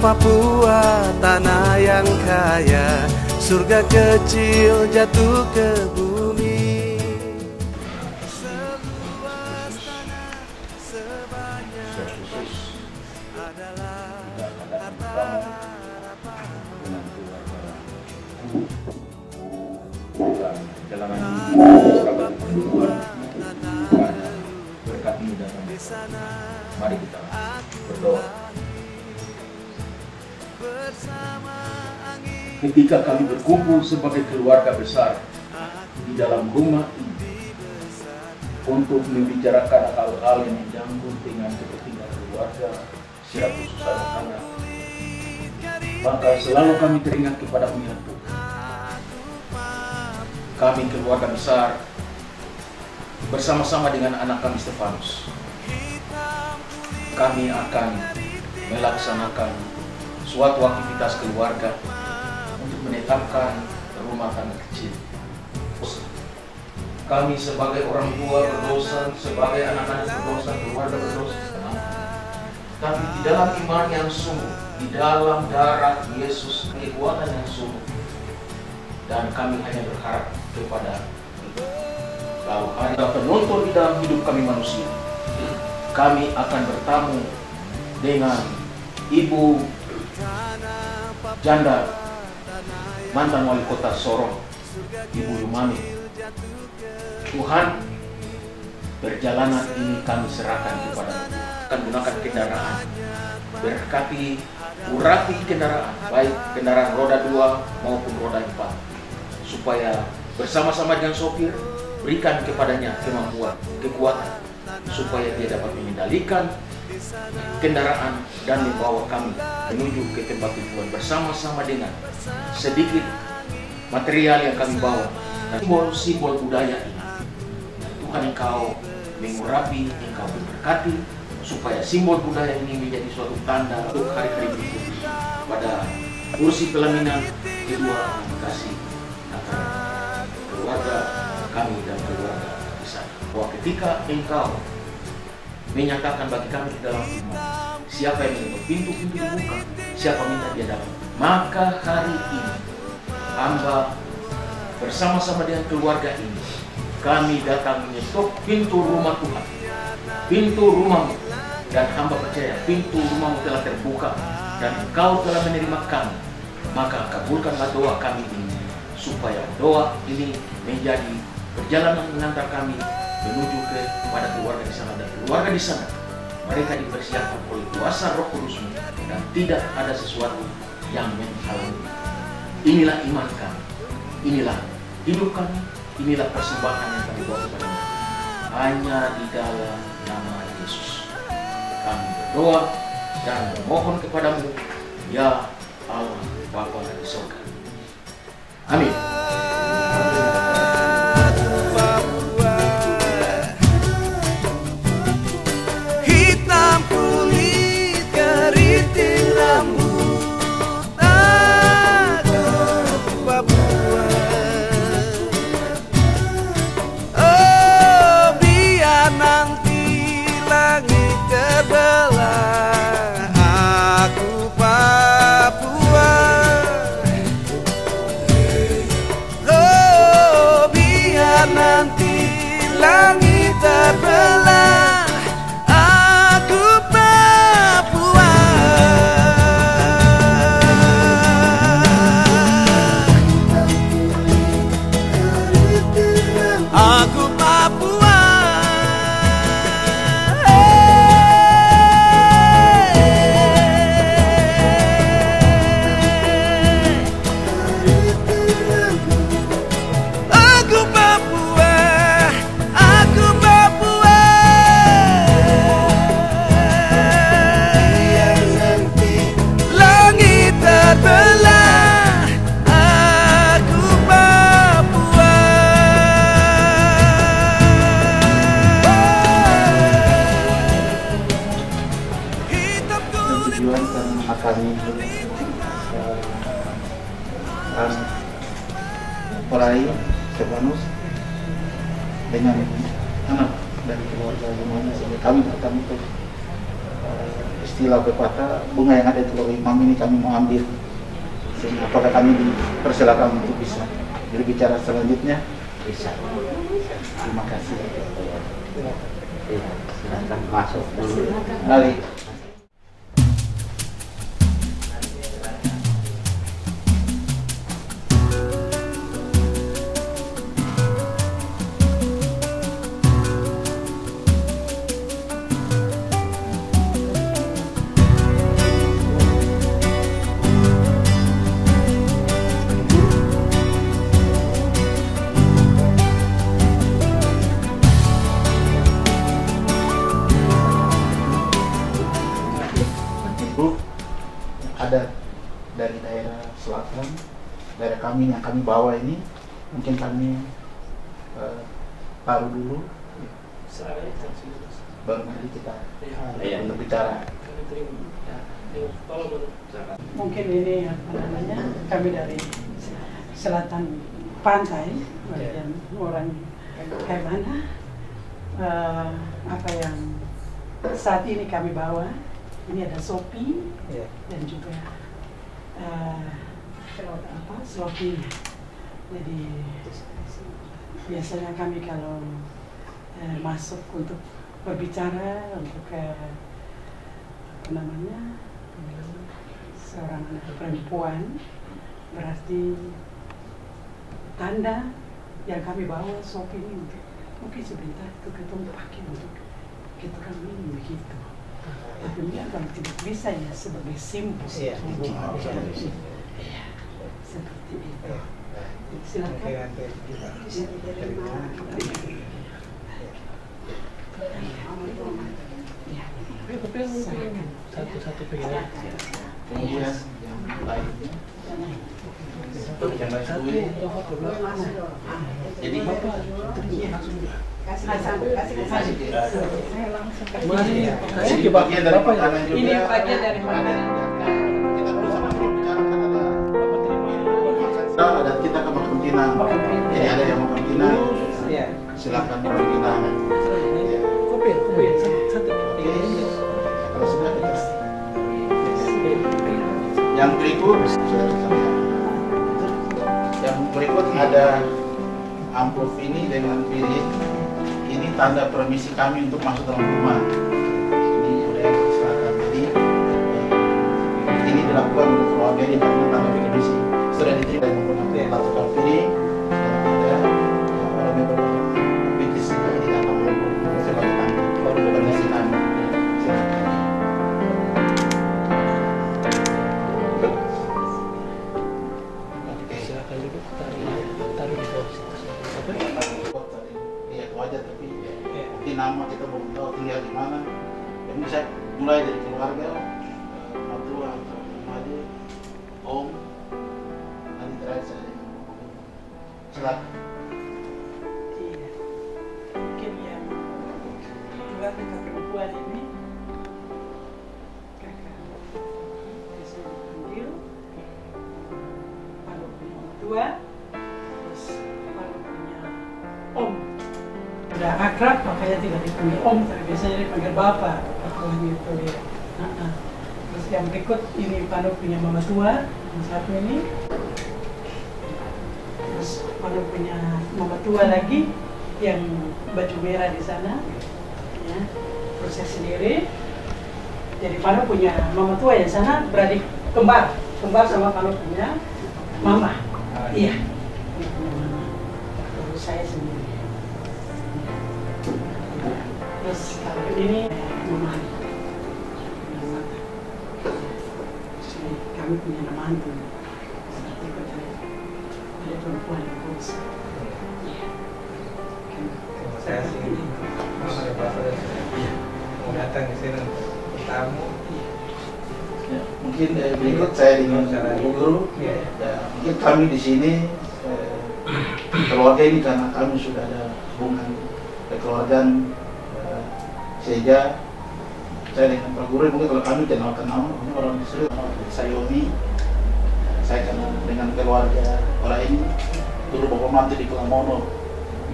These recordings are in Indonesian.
Papua, tanah yang kaya, surga kecil jatuh ke bumi. Seluas tanah sebanyak adalah harta harapan. Jalanan berkatmu datang. Mari kita berdoa. Ketika kami berkumpul sebagai keluarga besar di dalam rumah ini untuk membicarakan hal-hal yang menyangkut dengan kepentingan keluarga secara khusus anak-anak, maka selalu kami teringat kepada ya Tuhan. Kami keluarga besar bersama-sama dengan anak kami Stefanus, kami akan melaksanakan suatu aktivitas keluarga untuk menetapkan rumah tangga kecil. Kami sebagai orang tua berdosa, sebagai anak-anak berdosa, keluarga berdosa, tapi di dalam iman yang sungguh, di dalam darah Yesus, kekuatan yang sungguh, dan kami hanya berharap kepada kalau ada penonton di dalam hidup kami manusia, kami akan bertamu dengan Ibu Janda mantan wali kota Sorong, Ibu Yumani. Tuhan, perjalanan ini kami serahkan kepada Tuhan. Akan gunakan kendaraan, berkati, urapi kendaraan, baik kendaraan roda 2 maupun roda 4, supaya bersama-sama dengan sopir berikan kepadanya kemampuan, kekuatan, supaya dia dapat mengendalikan kendaraan dan membawa kami menuju ke tempat tujuan bersama-sama dengan sedikit material yang kami bawa dan simbol-simbol budaya ini. Tuhan, Engkau mengurapi, Engkau memberkati, supaya simbol budaya ini menjadi suatu tanda untuk hari-hari berikutnya pada kursi pelaminan kedua kasih antara keluarga kami dan keluarga di sana. Bahwa ketika Engkau menyatakan bagi kami di dalam iman, siapa yang mengetuk pintu-pintu dibuka, siapa minta dia dapat. Maka hari ini hamba bersama-sama dengan keluarga ini, kami datang mengetuk pintu rumah Tuhan, pintu rumahmu, dan hamba percaya pintu rumahmu telah terbuka dan Engkau telah menerima kami. Maka kabulkanlah doa kami ini, supaya doa ini menjadi perjalanan mengantar kami menuju kepada keluarga di sana, dan keluarga di sana mereka dipersiapkan oleh kuasa Roh Kudus-Mu dan tidak ada sesuatu yang menghalangi. Inilah iman kami, inilah hidup kami, inilah persembahan yang kami bawa kepada-Mu. Hanya di dalam nama Yesus kami berdoa dan memohon kepada-Mu, ya Allah Bapa di surga. Amin. Peraih Stefanus dengan anak dari keluarga semuanya, sehingga kami datang untuk istilah pepatah, bunga yang ada di telur imam ini kami mau ambil. Sehingga apakah kami dipersilakan untuk bisa berbicara selanjutnya? Bisa. Terima kasih. Silakan masuk dulu. Mari. Ada dari daerah selatan, daerah kami yang kami bawa ini, mungkin kami taruh dulu, baru nanti kita berbicara. Mungkin ini apa namanya, kami dari selatan pantai, dan orang kayak mana, apa yang saat ini kami bawa. Ini ada sopi dan juga slopinya. Jadi biasanya kami kalau masuk untuk berbicara untuk apa namanya, seorang anak perempuan, berarti tanda yang kami bawa sopi ini untuk mungkin sebentar itu kita pakai untuk kita minum begitu. Tentunya kalau tidak bisa ya sebagai simbol. Iya. Seperti itu. Silakan. Satu-satu pegang. Kemudian yang lainnya. Jadi Bapak Kasih bagian dari makanan juga. Ini bagian dari makanan. Kita perlu sama-sama bicara karena ada kita ke makan pinang. Jadi ada yang makan pinang. Silakan makan pinang. Kopi satu. Kalau sudah kita. Yang berikut sudah kita. Yang berikut ada amplop ini dengan piring. Ini tanda permisi kami untuk masuk dalam rumah. Ini udah silakan. Jadi ini dilakukan oleh keluarga ini karena tanda permisi sudah diterima dan menggunakan latar piring. Ada orang yang berpitis di dalam sebagai tanda permisi kami. Silakan duduk, taruh di bawah. Wajar, tapi mungkin nama kita belum tahu tinggal di mana. Yang bisa mulai dari keluarga, mertua atau adik, om, nanti terakhir saya. Silakan. Iya. Mungkin yang keluarga perempuan ini kakak bisa dipanggil kalau punya mertua, terus kalau punya om. Sudah akrab makanya tidak dipanggil om, tapi biasanya dipanggil bapak atau gitu ya. Terus yang berikut ini Panu punya mama tua, yang satu ini. Terus Panu punya mama tua lagi yang baju merah di sana, ya. Terus saya sendiri. Jadi Panu punya mama tua yang sana beradik kembar sama Panu punya mama. Iya. Terus saya sendiri. Terus kalau ini mama. Kami punya nama hantu. Ada perempuan yang kurus. Saya sih mau datang ke sini tamu. Mungkin berikut saya dengan Bu Guru. Mungkin kami di sini keluarga ini karena kami sudah ada hubungan kekeluargaan sehingga saya dengan Pak Guru mungkin kalau kami kenalkan nama orang di sini Sayomi. Saya kenal dengan keluarga orang ini dulu bapak mantu di Kelamono.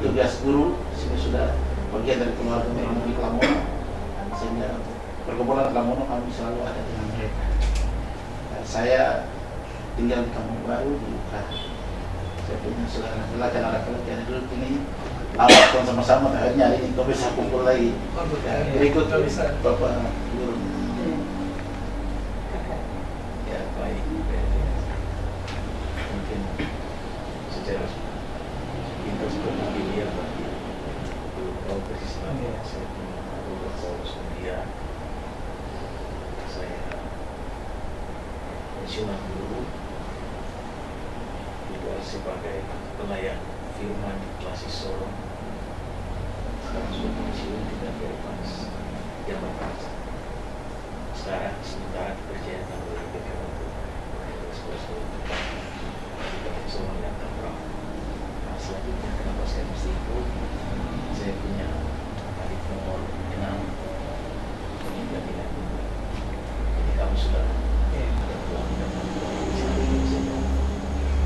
Tugas guru sini sudah bagian dari keluarga orang di Kelamono sehingga perkebunan Lamono kami selalu ada dengan mereka. Saya tinggal di Kampung Baru di Ukar. Saya punya saudara laki-laki, anak laki-laki ada dulu ini. Lama sama-sama, akhirnya hari ini kami bisa kumpul lagi. Berikut Bapak Guru. Ya baik, mungkin secara pintas pemilihan bagi kalau Islam saya punya beberapa sedia saya pensiunan dulu juga sebagai pelayan firman di Klasis Sorong. Sekarang sudah pensiun tidak bebas jabatan. Sekarang sementara dikerjakan oleh BPK untuk semua yang terperang. Nah, selanjutnya kenapa saya mesti ikut? Saya punya adik nomor 6 meninggal di Lampung. Jadi kamu sudah ada pulang dengan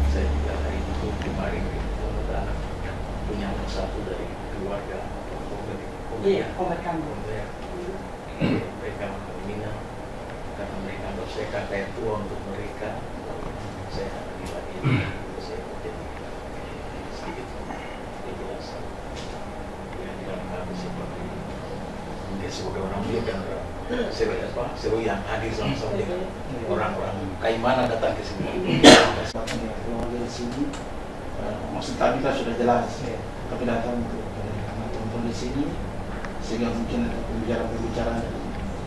saya juga hari itu kemarin punya anak satu dari keluarga Komber Kampung. Mereka meminang karena mereka anggap saya kakak yang tua untuk mereka. Saya lagi saya menjadi sedikit penjelasan yang dilengkapi seperti mungkin sebagai orang dia dan seru yang hadir sama-sama dengan orang-orang Kaimana datang ke sini. Keluarga di sini, maksud kami kan sudah jelas, tapi datang untuk tonton di sini, sehingga mungkin ada pembicaraan-pembicaraan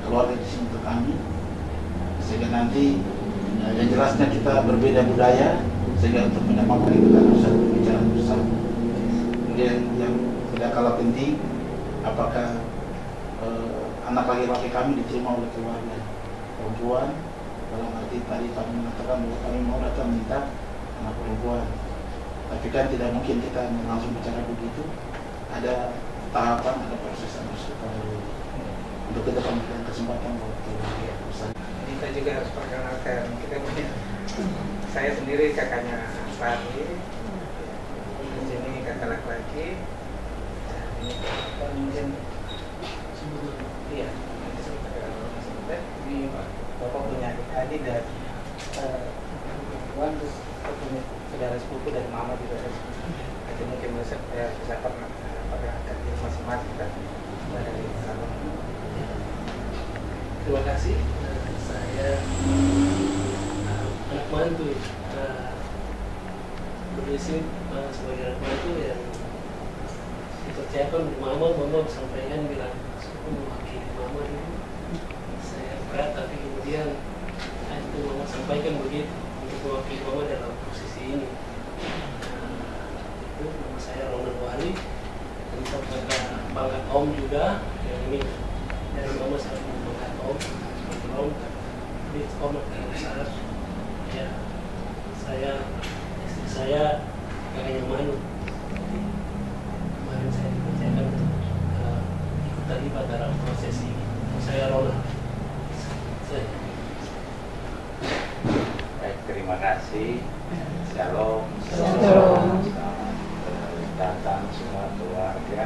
keluarga di sini untuk kami, sehingga nanti yang jelasnya kita berbeda budaya, sehingga untuk menyamakan itu kan harus ada pembicaraan bersama. Kemudian yang tidak kalah penting, apakah anak laki-laki kami diterima oleh keluarga perempuan. Dalam arti tadi kami mengatakan bahwa kami mau datang minta anak perempuan, tapi kan tidak mungkin kita langsung bicara begitu. Ada tahapan, ada proses yang harus kita lalui untuk kita memberikan kesempatan buat keluarga. Kita juga harus perkenalkan, kita punya saya sendiri kakaknya Fahri, di sini kakak laki-laki, ini bapak mungkin iya, nanti sebentar ini bapak punya adik dan perempuan, terus punya saudara sepupu dari mama juga, jadi mungkin bisa perkenalkan diri masing-masing kan dari salam. Terima kasih. Saya anak mantu berisi sebagai anak mantu yang dipercayakan oleh mama sampaikan bilang aku mewakili mama dulu. Saya berat, tapi kemudian itu mama sampaikan begitu untuk mewakili mama dalam posisi ini. Itu nama saya Ronald Wali, untuk pangkat om juga yang ini dari mama saya pangkat om. Di sekolah besar ya, saya istri saya kakaknya Manu. Jadi kemarin saya dipercayakan untuk ikut terlibat dalam proses ini. Saya Ronald. Baik, terima kasih. Shalom. Shalom. Selamat datang semua keluarga.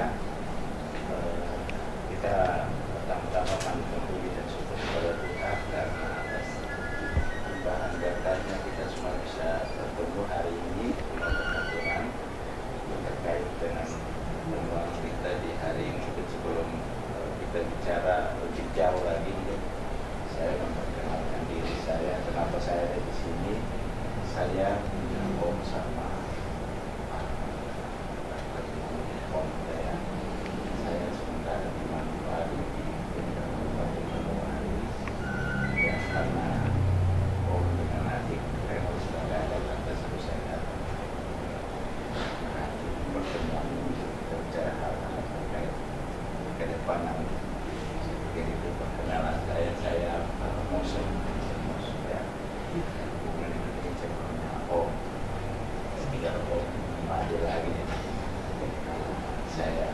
Kita pertama-tama kami memuji dan syukur kepada Tuhan karena atas limpahan berkatnya kita semua bisa bertemu hari ini dengan Tuhan terkait dengan peluang kita di hari ini. Sebelum kita bicara lebih jauh lagi, saya memperkenalkan diri saya. Kenapa saya ada di sini? Saya punya om sama om saya. Saya sementara di Manupari di Kabupaten Manokwari. Ya, karena om dengan adik Reno sudah tidak ada, lantas terus saya datang. Pertemuan kita bicara hal-hal terkait ke depan nanti. Jadi itu perkenalan saya Mosel ya. Kemudian ini saya punya om, tiga om, ada lagi. Saya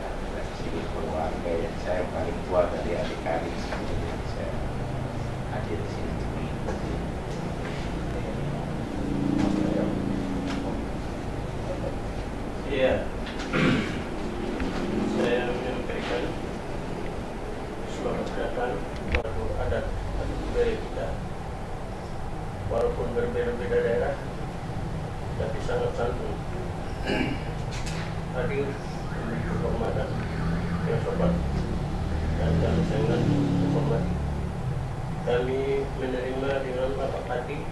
sedikit keluarga yang saya paling tua dari adik-adik, kemudian saya hadir di sini mengikuti. Iya, saya menyampaikan selamat datang kepada hadir memberi kehormatan yang sopan dan kami sangat menghormati. Kami menerima dengan lapang hati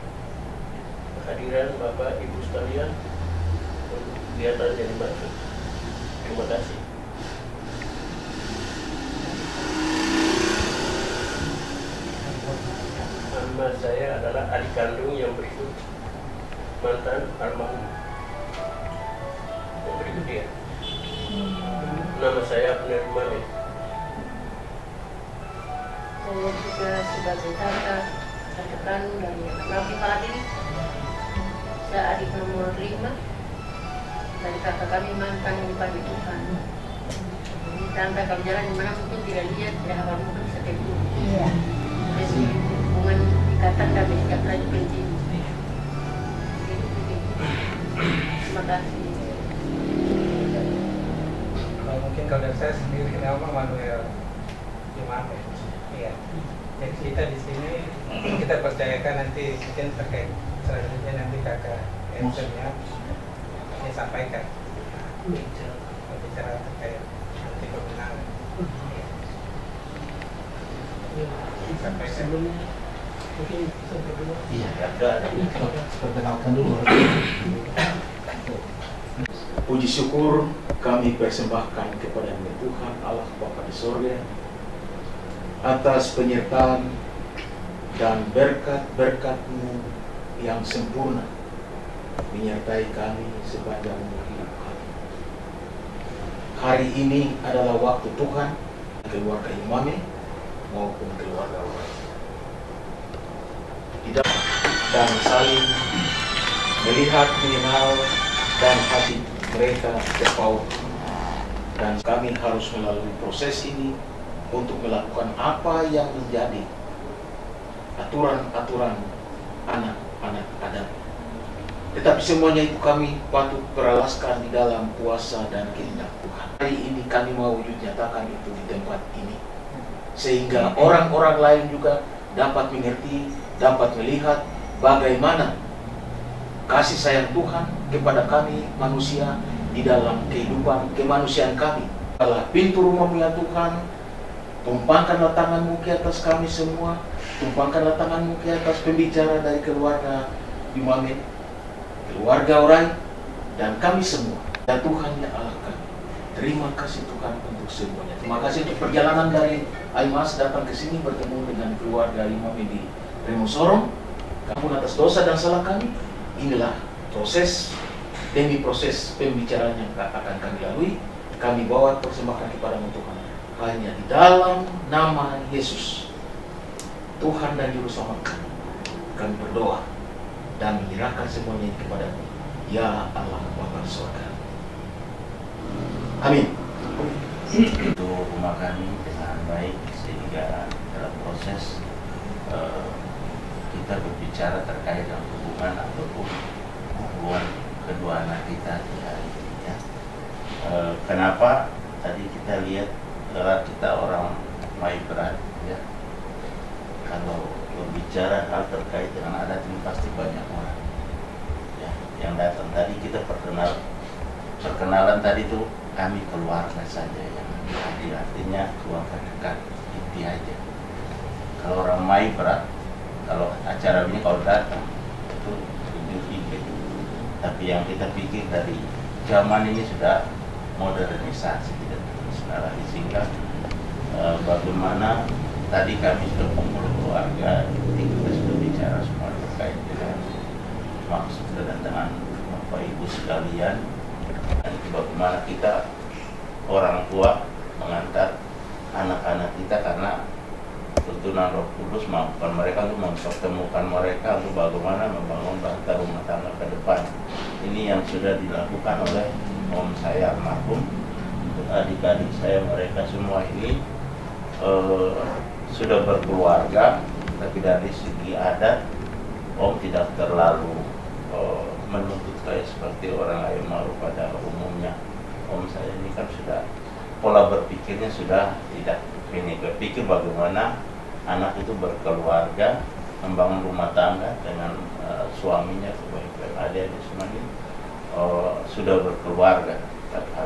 kehadiran Bapak Ibu sekalian untuk kegiatan yang dimaksud. Terima kasih. Nama saya adalah adik kandung yang berikut mantan almarhum. Yang berikut dia. Nama saya penerima ya. Saya juga sebagai kakak kandung dari Almarhum Adi. Saya adik nomor 5 dari kakak kami mantan yang dipanggil Tuhan. Ini tanda kami jalan dimana mungkin tidak lihat, tidak hafal mungkin setiap itu. Iya. Jadi hubungan ikatan kami tidak lagi penting. Terima kasih. Mungkin kalau dari saya sendiri nama Manuel Imam. Iya. Jadi kita di sini kita percayakan nanti mungkin terkait selanjutnya nanti kakak Ensennya saya sampaikan bicara terkait nanti pemenangan. Sampai Sebelumnya mungkin sampai dulu. Iya, ada. Perkenalkan dulu. Puji syukur kami persembahkan kepada Tuhan Allah Bapa di sorga atas penyertaan dan berkat-berkat-Mu yang sempurna menyertai kami sepanjang hidup kami. Hari ini adalah waktu Tuhan, keluarga Imame maupun keluarga orang. Tidak dan saling melihat, mengenal, dan hati mereka terpaut. Dan kami harus melalui proses ini untuk melakukan apa yang menjadi aturan-aturan anak-anak adat. Tetapi semuanya itu kami patut beralaskan di dalam kuasa dan kehendak Tuhan. Hari ini kami mau wujud nyatakan itu di tempat ini, sehingga orang-orang lain juga dapat mengerti, dapat melihat bagaimana kasih sayang Tuhan kepada kami manusia di dalam kehidupan kemanusiaan kami. Adalah pintu rumah-Mu ya Tuhan. Tumpangkanlah tangan-Mu ke atas kami semua. Tumpangkanlah tangan-Mu ke atas pembicara dari keluarga Imame, keluarga Orai, dan kami semua. Dan Tuhan ya Allah kami. Terima kasih Tuhan untuk semuanya. Terima kasih untuk perjalanan dari Aimas datang ke sini bertemu dengan keluarga Imame di Remo Sorong. Ampun atas dosa dan salah kami. Inilah proses demi proses pembicaraan yang akan kami lalui. Kami bawa persembahan kepada-Mu Tuhan. Hanya di dalam nama Yesus, Tuhan dan Juru Selamat kami berdoa dan menyerahkan semuanya kepada-Mu, ya Allah Bapa surga. Amin. Itu rumah kami dengan baik sehingga dalam proses kita berbicara terkait dengan hubungan ataupun hubungan kedua anak kita di hari ini ya. Kenapa tadi kita lihat kita orang migran ya, kalau berbicara hal terkait dengan adat ini pasti banyak orang ya yang datang. Tadi kita perkenalan tadi itu kami keluarga saja yang hadir, artinya keluarga dekat inti aja. Kalau orang migran, kalau acara ini kalau datang itu pikir, tapi yang kita pikir dari zaman ini sudah modernisasi, tidak tradisional lagi, sehingga bagaimana tadi kami sudah kumpul keluarga, kita sudah bicara semua terkait dengan maksud kedatangan Bapak Ibu sekalian, dan bagaimana kita orang tua mengantar anak-anak kita, karena tuntunan Roh Kudus mampukan mereka untuk mempertemukan mereka untuk bagaimana membangun bangsa rumah tangga ke depan. Ini yang sudah dilakukan oleh om saya almarhum, untuk adik-adik saya, mereka semua ini sudah berkeluarga, tapi dari segi adat om tidak terlalu menuntut kayak seperti orang lain malu pada umumnya. Om saya ini kan sudah pola berpikirnya sudah tidak ini, berpikir bagaimana anak itu berkeluarga, membangun rumah tangga dengan suaminya, sebaik-baik adik-adik semuanya sudah berkeluarga.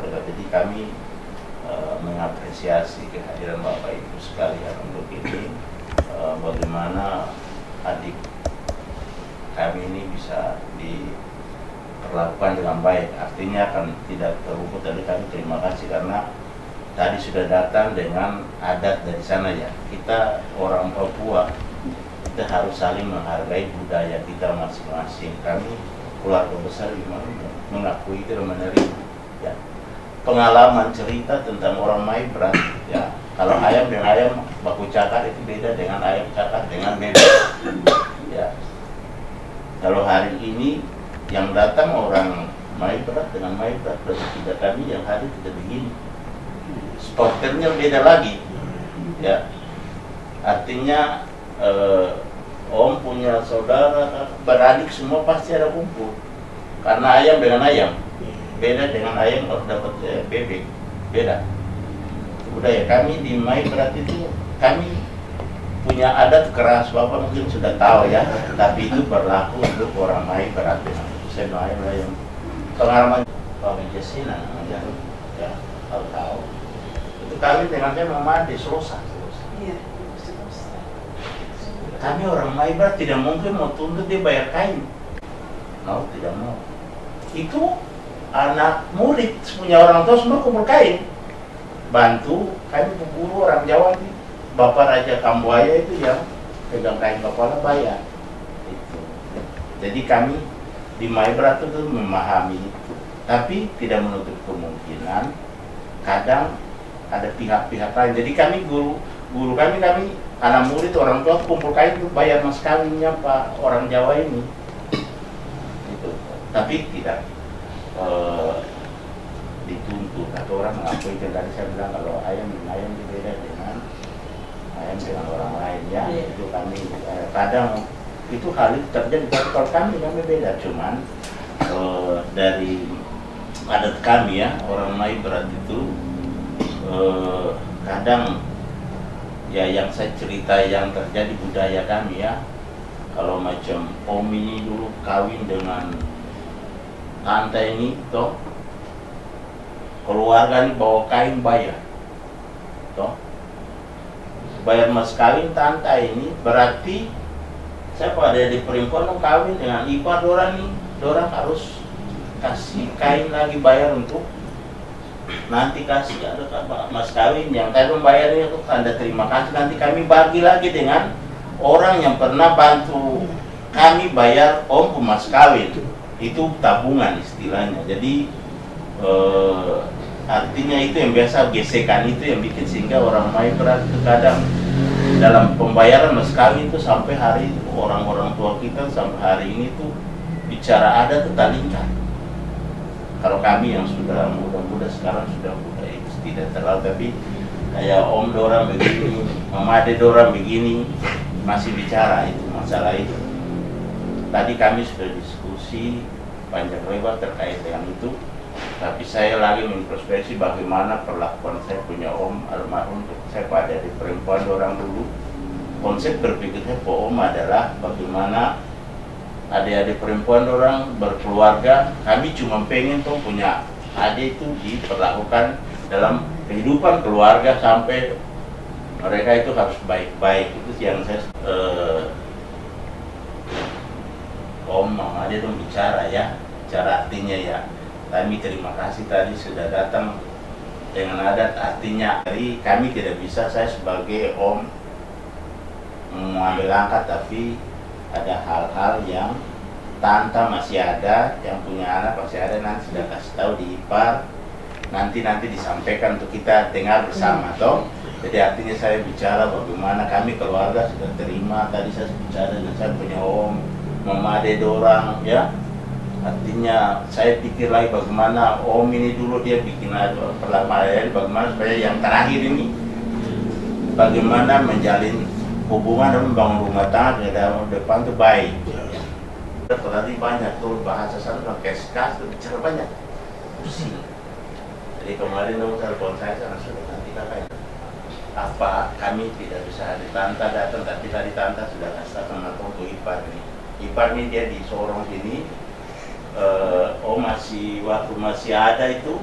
berharga. Jadi kami mengapresiasi kehadiran Bapak Ibu sekalian untuk ini, bagaimana adik kami ini bisa diperlakukan dengan baik. Artinya akan tidak terluput dari kami terima kasih karena tadi sudah datang dengan adat dari sana ya. Kita orang Papua, kita harus saling menghargai budaya kita masing-masing. Kami keluarga besar gimana mengakui itu dan menerima ya. Pengalaman cerita tentang orang Maibrat ya, kalau ayam dengan ayam baku cakar itu beda dengan ayam cakar dengan bebek ya. Kalau hari ini yang datang orang Maibrat dengan Maibrat, berarti tidak kami yang hari tidak begini, sporternya beda lagi ya. Artinya Om punya saudara beradik semua pasti ada kumpul karena ayam dengan ayam beda dengan ayam kalau dapat bebek beda. Budaya kami di Maibrat itu kami punya adat keras, Bapak mungkin sudah tahu ya, tapi itu berlaku untuk orang Maibrat. Saya yang pengalaman Pak Jesina namanya ya, kalau tahu itu kami dengan dia memadi selesai. Kami orang Maibrat tidak mungkin mau tuntut dia bayar kain, tidak mau. Itu anak murid punya orang tua semua kumpul kain, bantu kami berburu. Orang Jawa nih, Bapak Raja Kambuaya itu yang pegang kain kepala bayar itu. Jadi kami di Maibrat itu memahami itu, tapi tidak menutup kemungkinan kadang ada pihak-pihak lain. Jadi kami guru kami anak murid orang tua kumpul kain itu bayar mas kawinnya Pak orang Jawa ini itu, tapi tidak dituntut atau orang mengakui. Tadi saya bilang kalau ayam berbeda dengan ayam dengan orang lain ya. Itu kami kadang itu hal itu terjadi, tapi kalau kami beda. Cuman dari adat kami ya, orang Maibrat itu kadang ya yang saya cerita yang terjadi budaya kami ya, kalau macam Om ini dulu kawin dengan tante ini toh, keluarga ini bawa kain bayar toh, bayar mas kawin tante ini, berarti saya pada di perempuan kawin dengan ipar dorang nih, dorang harus kasih kain lagi bayar untuk nanti kasih ada mas kawin yang tadi membayarnya itu tanda terima kasih, nanti kami bagi lagi dengan orang yang pernah bantu kami bayar Om mas kawin. Itu tabungan istilahnya. Jadi artinya itu yang biasa gesekan itu yang bikin sehingga orang Maibrat kadang dalam pembayaran mas kawin itu sampai hari itu orang-orang tua kita sampai hari ini tuh bicara ada tuh talingkan. Kalau kami yang sudah muda-muda sekarang sudah muda itu tidak terlalu, tapi kayak Om dorang begini, Mama Ade dorang begini masih bicara itu masalah itu. Tadi kami sudah diskusi panjang lebar terkait dengan itu, tapi saya lagi mengintrospeksi bagaimana perlakuan saya punya Om almarhum. Saya pada di perempuan orang dulu, konsep berpikirnya Om adalah bagaimana adik-adik perempuan orang berkeluarga. Kami cuma pengen tuh punya adik itu diperlakukan dalam kehidupan keluarga sampai mereka itu harus baik-baik. Itu yang saya Om Mama dia tuh bicara ya, cara artinya ya. Kami terima kasih tadi sudah datang dengan adat artinya. Jadi kami tidak bisa, saya sebagai Om mengambil langkah, tapi ada hal-hal yang tante masih ada, yang punya anak masih ada, nanti sudah kasih tahu di ipar, nanti disampaikan untuk kita dengar bersama toh. Jadi artinya saya bicara bagaimana kami keluarga sudah terima. Tadi saya bicara dengan saya punya Om Mama Ade dorang ya, artinya saya pikir lagi bagaimana Om ini dulu dia bikin perlakuan bagaimana supaya yang terakhir ini bagaimana menjalin hubungan dan membangun rumah tangga ke dalam depan itu baik. Tadi banyak tuh bahasa sana pakai skas tuh bicara banyak pusing. Jadi kemarin dong telepon saya sudah nanti kakaknya apa kami tidak bisa hadir, tante datang, tapi tadi tante sudah kasih sama untuk ipar nih. Ipar nih dia di Sorong sini, masih waktu masih ada itu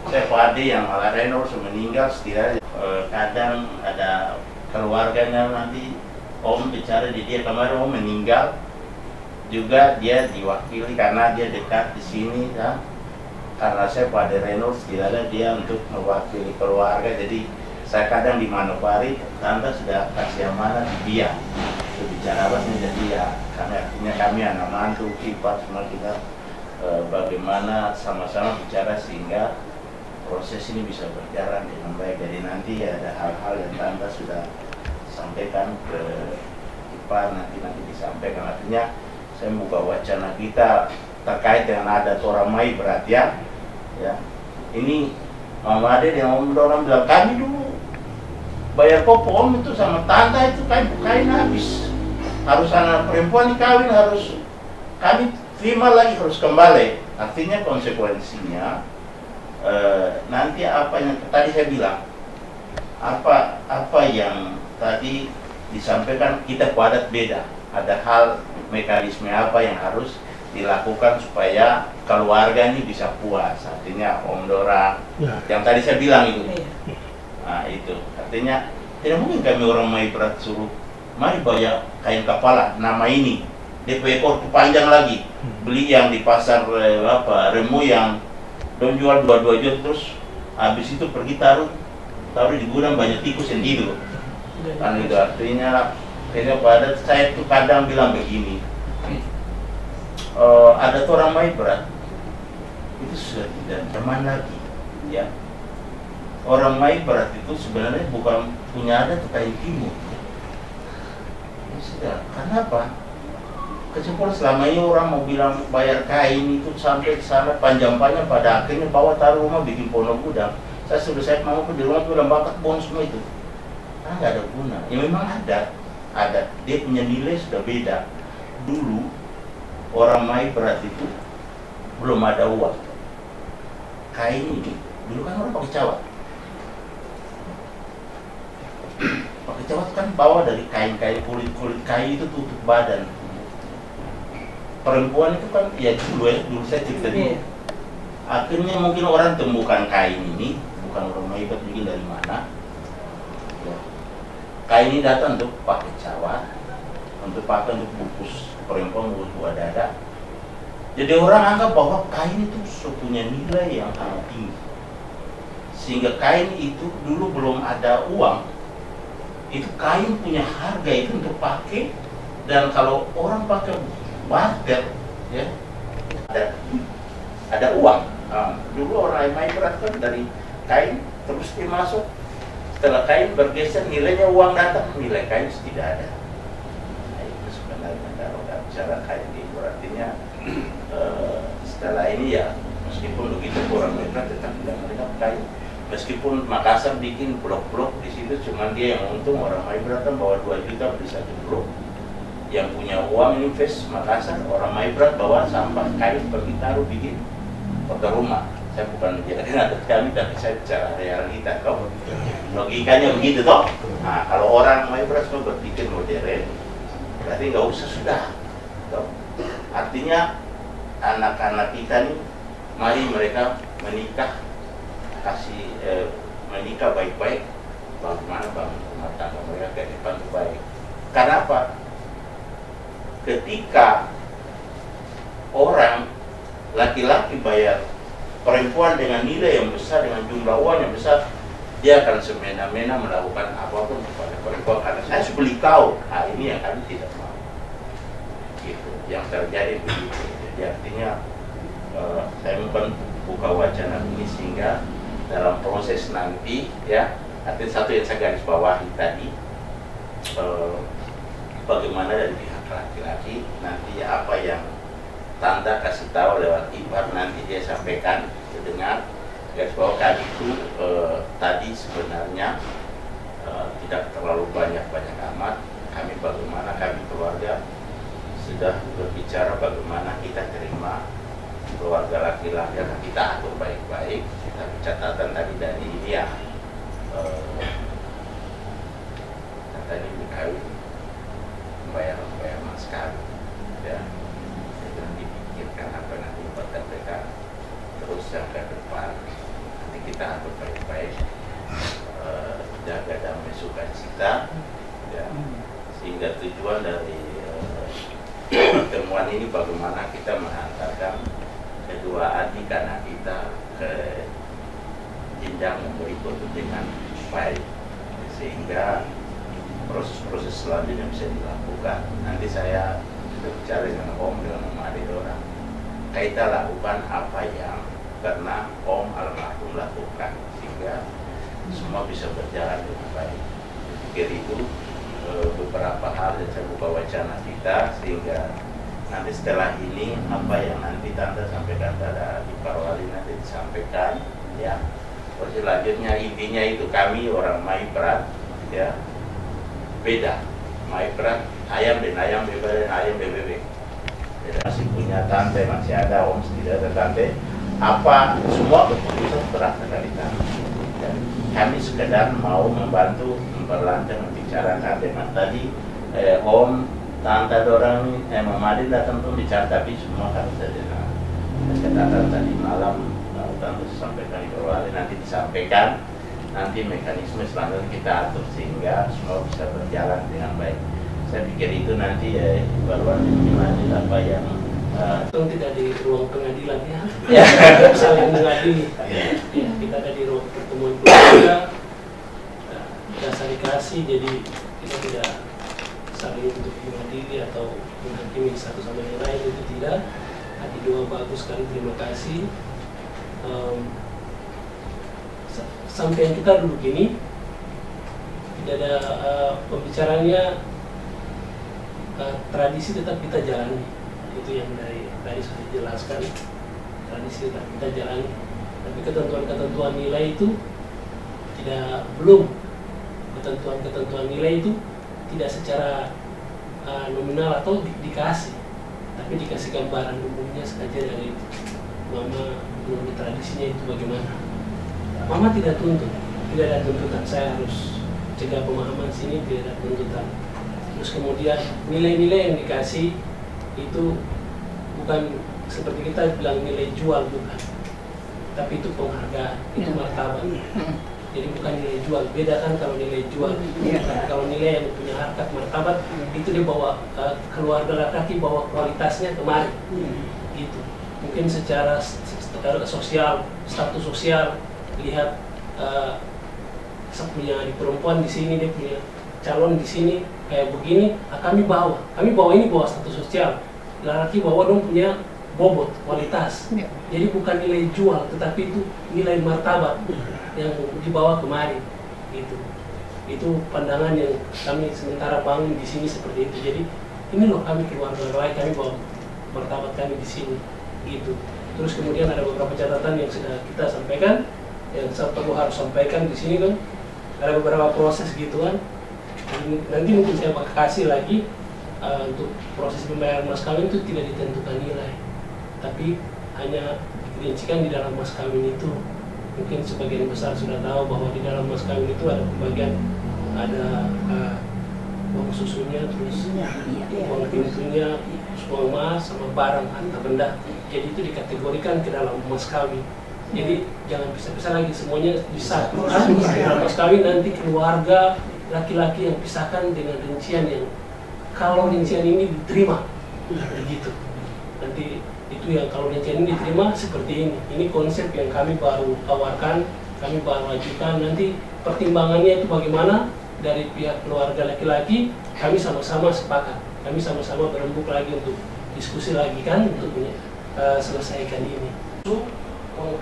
Saya Pak Ade yang ala Renor meninggal setidaknya kadang ada keluarganya nanti Om bicara di dia kemarin Om meninggal juga dia diwakili karena dia dekat di sini ya. Karena saya Pak Ade Renor setidaknya dia untuk mewakili keluarga, jadi saya kadang di Manokwari tante sudah kasih amanah di dia bicara bahasanya, jadi ya kami artinya kami anak mantu kipas semua kita bagaimana sama-sama bicara sehingga proses ini bisa berjalan dengan baik. Jadi nanti ada hal-hal yang tante sudah sampaikan ke Ipar nanti disampaikan, artinya saya membuka wacana kita terkait dengan adat orang Mai berarti ya ini Mama Ade yang Om Dorang bilang kami dulu bayar kopo Om itu sama tante itu kain habis, harus anak perempuan dikawin, harus kami terima lagi, harus kembali. Artinya konsekuensinya nanti apa yang tadi saya bilang, apa yang tadi disampaikan kita padat beda, ada hal mekanisme apa yang harus dilakukan supaya keluarga ini bisa puas. Artinya Om Dora yang tadi saya bilang itu. Nah itu artinya tidak mungkin kami orang Mai berat suruh mari bayar kain kepala nama ini DP ekor panjang lagi, beli yang di pasar Remu yang don jual 22 juta, terus habis itu pergi taruh di gudang banyak tikus yang tidur kan itu. Artinya pada saya tuh kadang bilang begini, ada tuh orang Mai berat itu sudah tidak zaman lagi ya. Orang Mai berat itu sebenarnya bukan punya adat kain timur ya, sudah. Kenapa? Kecuali selama ini orang mau bilang bayar kain itu sampai ke sana panjang-panjang, pada akhirnya bawa taruh rumah bikin pondok gudang. Saya mau ke di rumah udah bakat bon semua itu, nggak ada guna. Ya memang ada dia punya nilai sudah beda. Dulu orang Mai berat itu belum ada uang. Kain ini dulu kan orang pakai cawat. Pakai cawat kan bawa dari kain-kain, kulit kain itu tutup badan. Perempuan itu kan ya dulu saya cerita dulu. Akhirnya mungkin orang temukan kain ini, bukan orang Mai berat bikin dari mana. Ya. Kain ini datang untuk pakai cawat, untuk bungkus perempuan, bungkus buah dada. Jadi orang anggap bahwa kain itu punya nilai yang sangat tinggi, sehingga kain itu dulu belum ada uang, itu kain punya harga itu untuk pakai. Dan kalau orang pakai barter ya ada uang. Dulu orang Mai berat kan dari kain terus dia masuk, setelah kain bergeser nilainya uang datang, nilai kain tidak ada. Kalau bicara kain itu artinya setelah ini ya meskipun begitu orang mereka tetap tidak mereka kain, meskipun Makassar bikin blok-blok di situ, cuman dia yang untung. Orang Mai berat kan bawa 2 juta beli 1 blok, yang punya uang invest Makassar. Orang Mai berat bawa sampah kain pergi taruh bikin kota rumah. Saya bukan menjadikan adat kami, tapi saya bicara realita toh, logikanya begitu toh. Nah kalau orang Mai berat semua berpikir modern, berarti nggak usah sudah. Artinya anak-anak kita nih, mari mereka menikah, menikah baik-baik, bagaimana bangun rumah tangga mereka ke depan baik. Karena apa? Ketika orang laki-laki bayar perempuan dengan nilai yang besar, dengan jumlah uang yang besar, dia akan semena-mena melakukan apapun kepada perempuan karena saya beli kau. Nah ini yang kami tidak mau. Gitu, yang terjadi begitu. Jadi artinya saya buka wacana ini sehingga dalam proses nanti ya, artinya satu yang saya garis bawahi tadi, bagaimana dari pihak laki-laki nanti apa yang Tanda kasih tahu lewat Ipar, nanti dia sampaikan dengan garis bawah kami itu tadi sebenarnya tidak terlalu banyak amat. Kami bagaimana kami keluarga sudah berbicara bagaimana kita terima keluarga laki-laki, kita atur baik-baik. Tapi catatan tadi dari dia katanya dikawin membayar mas kawin ya, itu dipikirkan apa nanti buat mereka terus yang ke depan. nanti kita atur baik-baik, jaga damai sukacita, ya, sehingga tujuan dari pertemuan ini bagaimana kita menghantarkan kedua adik anak kita ke jenjang yang berikut dengan baik, sehingga proses-proses selanjutnya bisa dilakukan. Nanti saya sudah bicara dengan Om dengan Mama adik orang, kita lakukan apa yang karena Om almarhum lakukan, sehingga semua bisa berjalan dengan baik. Jadi itu beberapa hal yang saya buka wacana kita, sehingga nanti setelah ini apa yang nanti Tante sampaikan pada di Parwali nanti disampaikan, ya. Terus selanjutnya intinya itu kami orang Maibrat, ya, beda. Maibrat ayam dan ayam bebek dan ayam bebek. Masih punya Tante, masih ada Om, tidak ada Tante. Apa semua keputusan berasal dari Tante. Dan kami sekedar mau membantu memperlancar membicarakan dengan tadi Om, Tante orang Mamadi datang tuh bicara, tapi semua harus ada kesepakatan tadi malam. Tante sampaikan di awal, nanti disampaikan, nanti mekanisme selanjutnya kita atur sehingga semua bisa berjalan dengan baik. Saya pikir itu nanti evaluasi lanjut apa yang tidak di ruang pengadilan, ya, saling mengadili. Ya, kita ada di ruang pertemuan keluarga, kita saling kasih, jadi kita tidak saling untuk mengadili atau menghakimi satu sama yang lain, itu tidak. Hati dua bagus sekali, terima kasih. Sampai yang kita duduk ini tidak ada pembicaraannya, tradisi tetap kita jalani. Itu yang dari tadi sudah dijelaskan, tradisi tetap kita jalani. Tapi ketentuan-ketentuan nilai itu belum ketentuan-ketentuan nilai itu tidak secara nominal atau dikasih, tapi dikasih gambaran umumnya saja dari Mama menurut tradisinya itu bagaimana. Mama tidak tuntut, tidak ada tuntutan saya harus cegah pemahaman sini, tidak ada tuntutan. Terus kemudian nilai-nilai yang dikasih itu bukan seperti kita bilang nilai jual, bukan, tapi itu penghargaan, itu martabat. Jadi bukan nilai jual, beda kan kalau nilai jual. Kalau nilai yang punya harkat martabat itu dia bawa keluarga laki-laki, bawa kualitasnya kemari, gitu. Mungkin secara sosial, status sosial, lihat punya di perempuan di sini, dia punya calon di sini kayak begini, kami bawa ini bawa status sosial, laki bawa dong punya bobot kualitas. Jadi bukan nilai jual, tetapi itu nilai martabat yang dibawa kemari, gitu. Itu pandangan yang kami sementara bangun di sini seperti itu. Jadi ini loh kami keluarga lain, kami bawa martabat kami di sini, gitu. Terus kemudian ada beberapa catatan yang sudah kita sampaikan, yang saya perlu harus sampaikan di sini kan. Ada beberapa proses gitu kan. Nanti mungkin saya kasih lagi untuk proses pembayaran mas kawin itu tidak ditentukan nilai, tapi hanya dirincikan di dalam mas kawin itu. Mungkin sebagian besar sudah tahu bahwa di dalam mas kawin itu ada pembagian, ada uang susunya, terus uang pintunya, uang emas sama barang harta benda. Jadi itu dikategorikan ke dalam mas kawin. Jadi jangan pisah-pisah lagi, semuanya bisa. Dalam mas kawin nanti keluarga laki-laki yang pisahkan dengan rincian yang kalau rincian ini diterima, begitu. Nanti itu yang kalau rincian ini diterima seperti ini. Ini konsep yang kami baru tawarkan, kami baru ajukan. Nanti pertimbangannya itu bagaimana dari pihak keluarga laki-laki, kami sama-sama sepakat. Kami sama-sama berembuk lagi untuk diskusi lagi kan untuk selesaikan ini. Kalau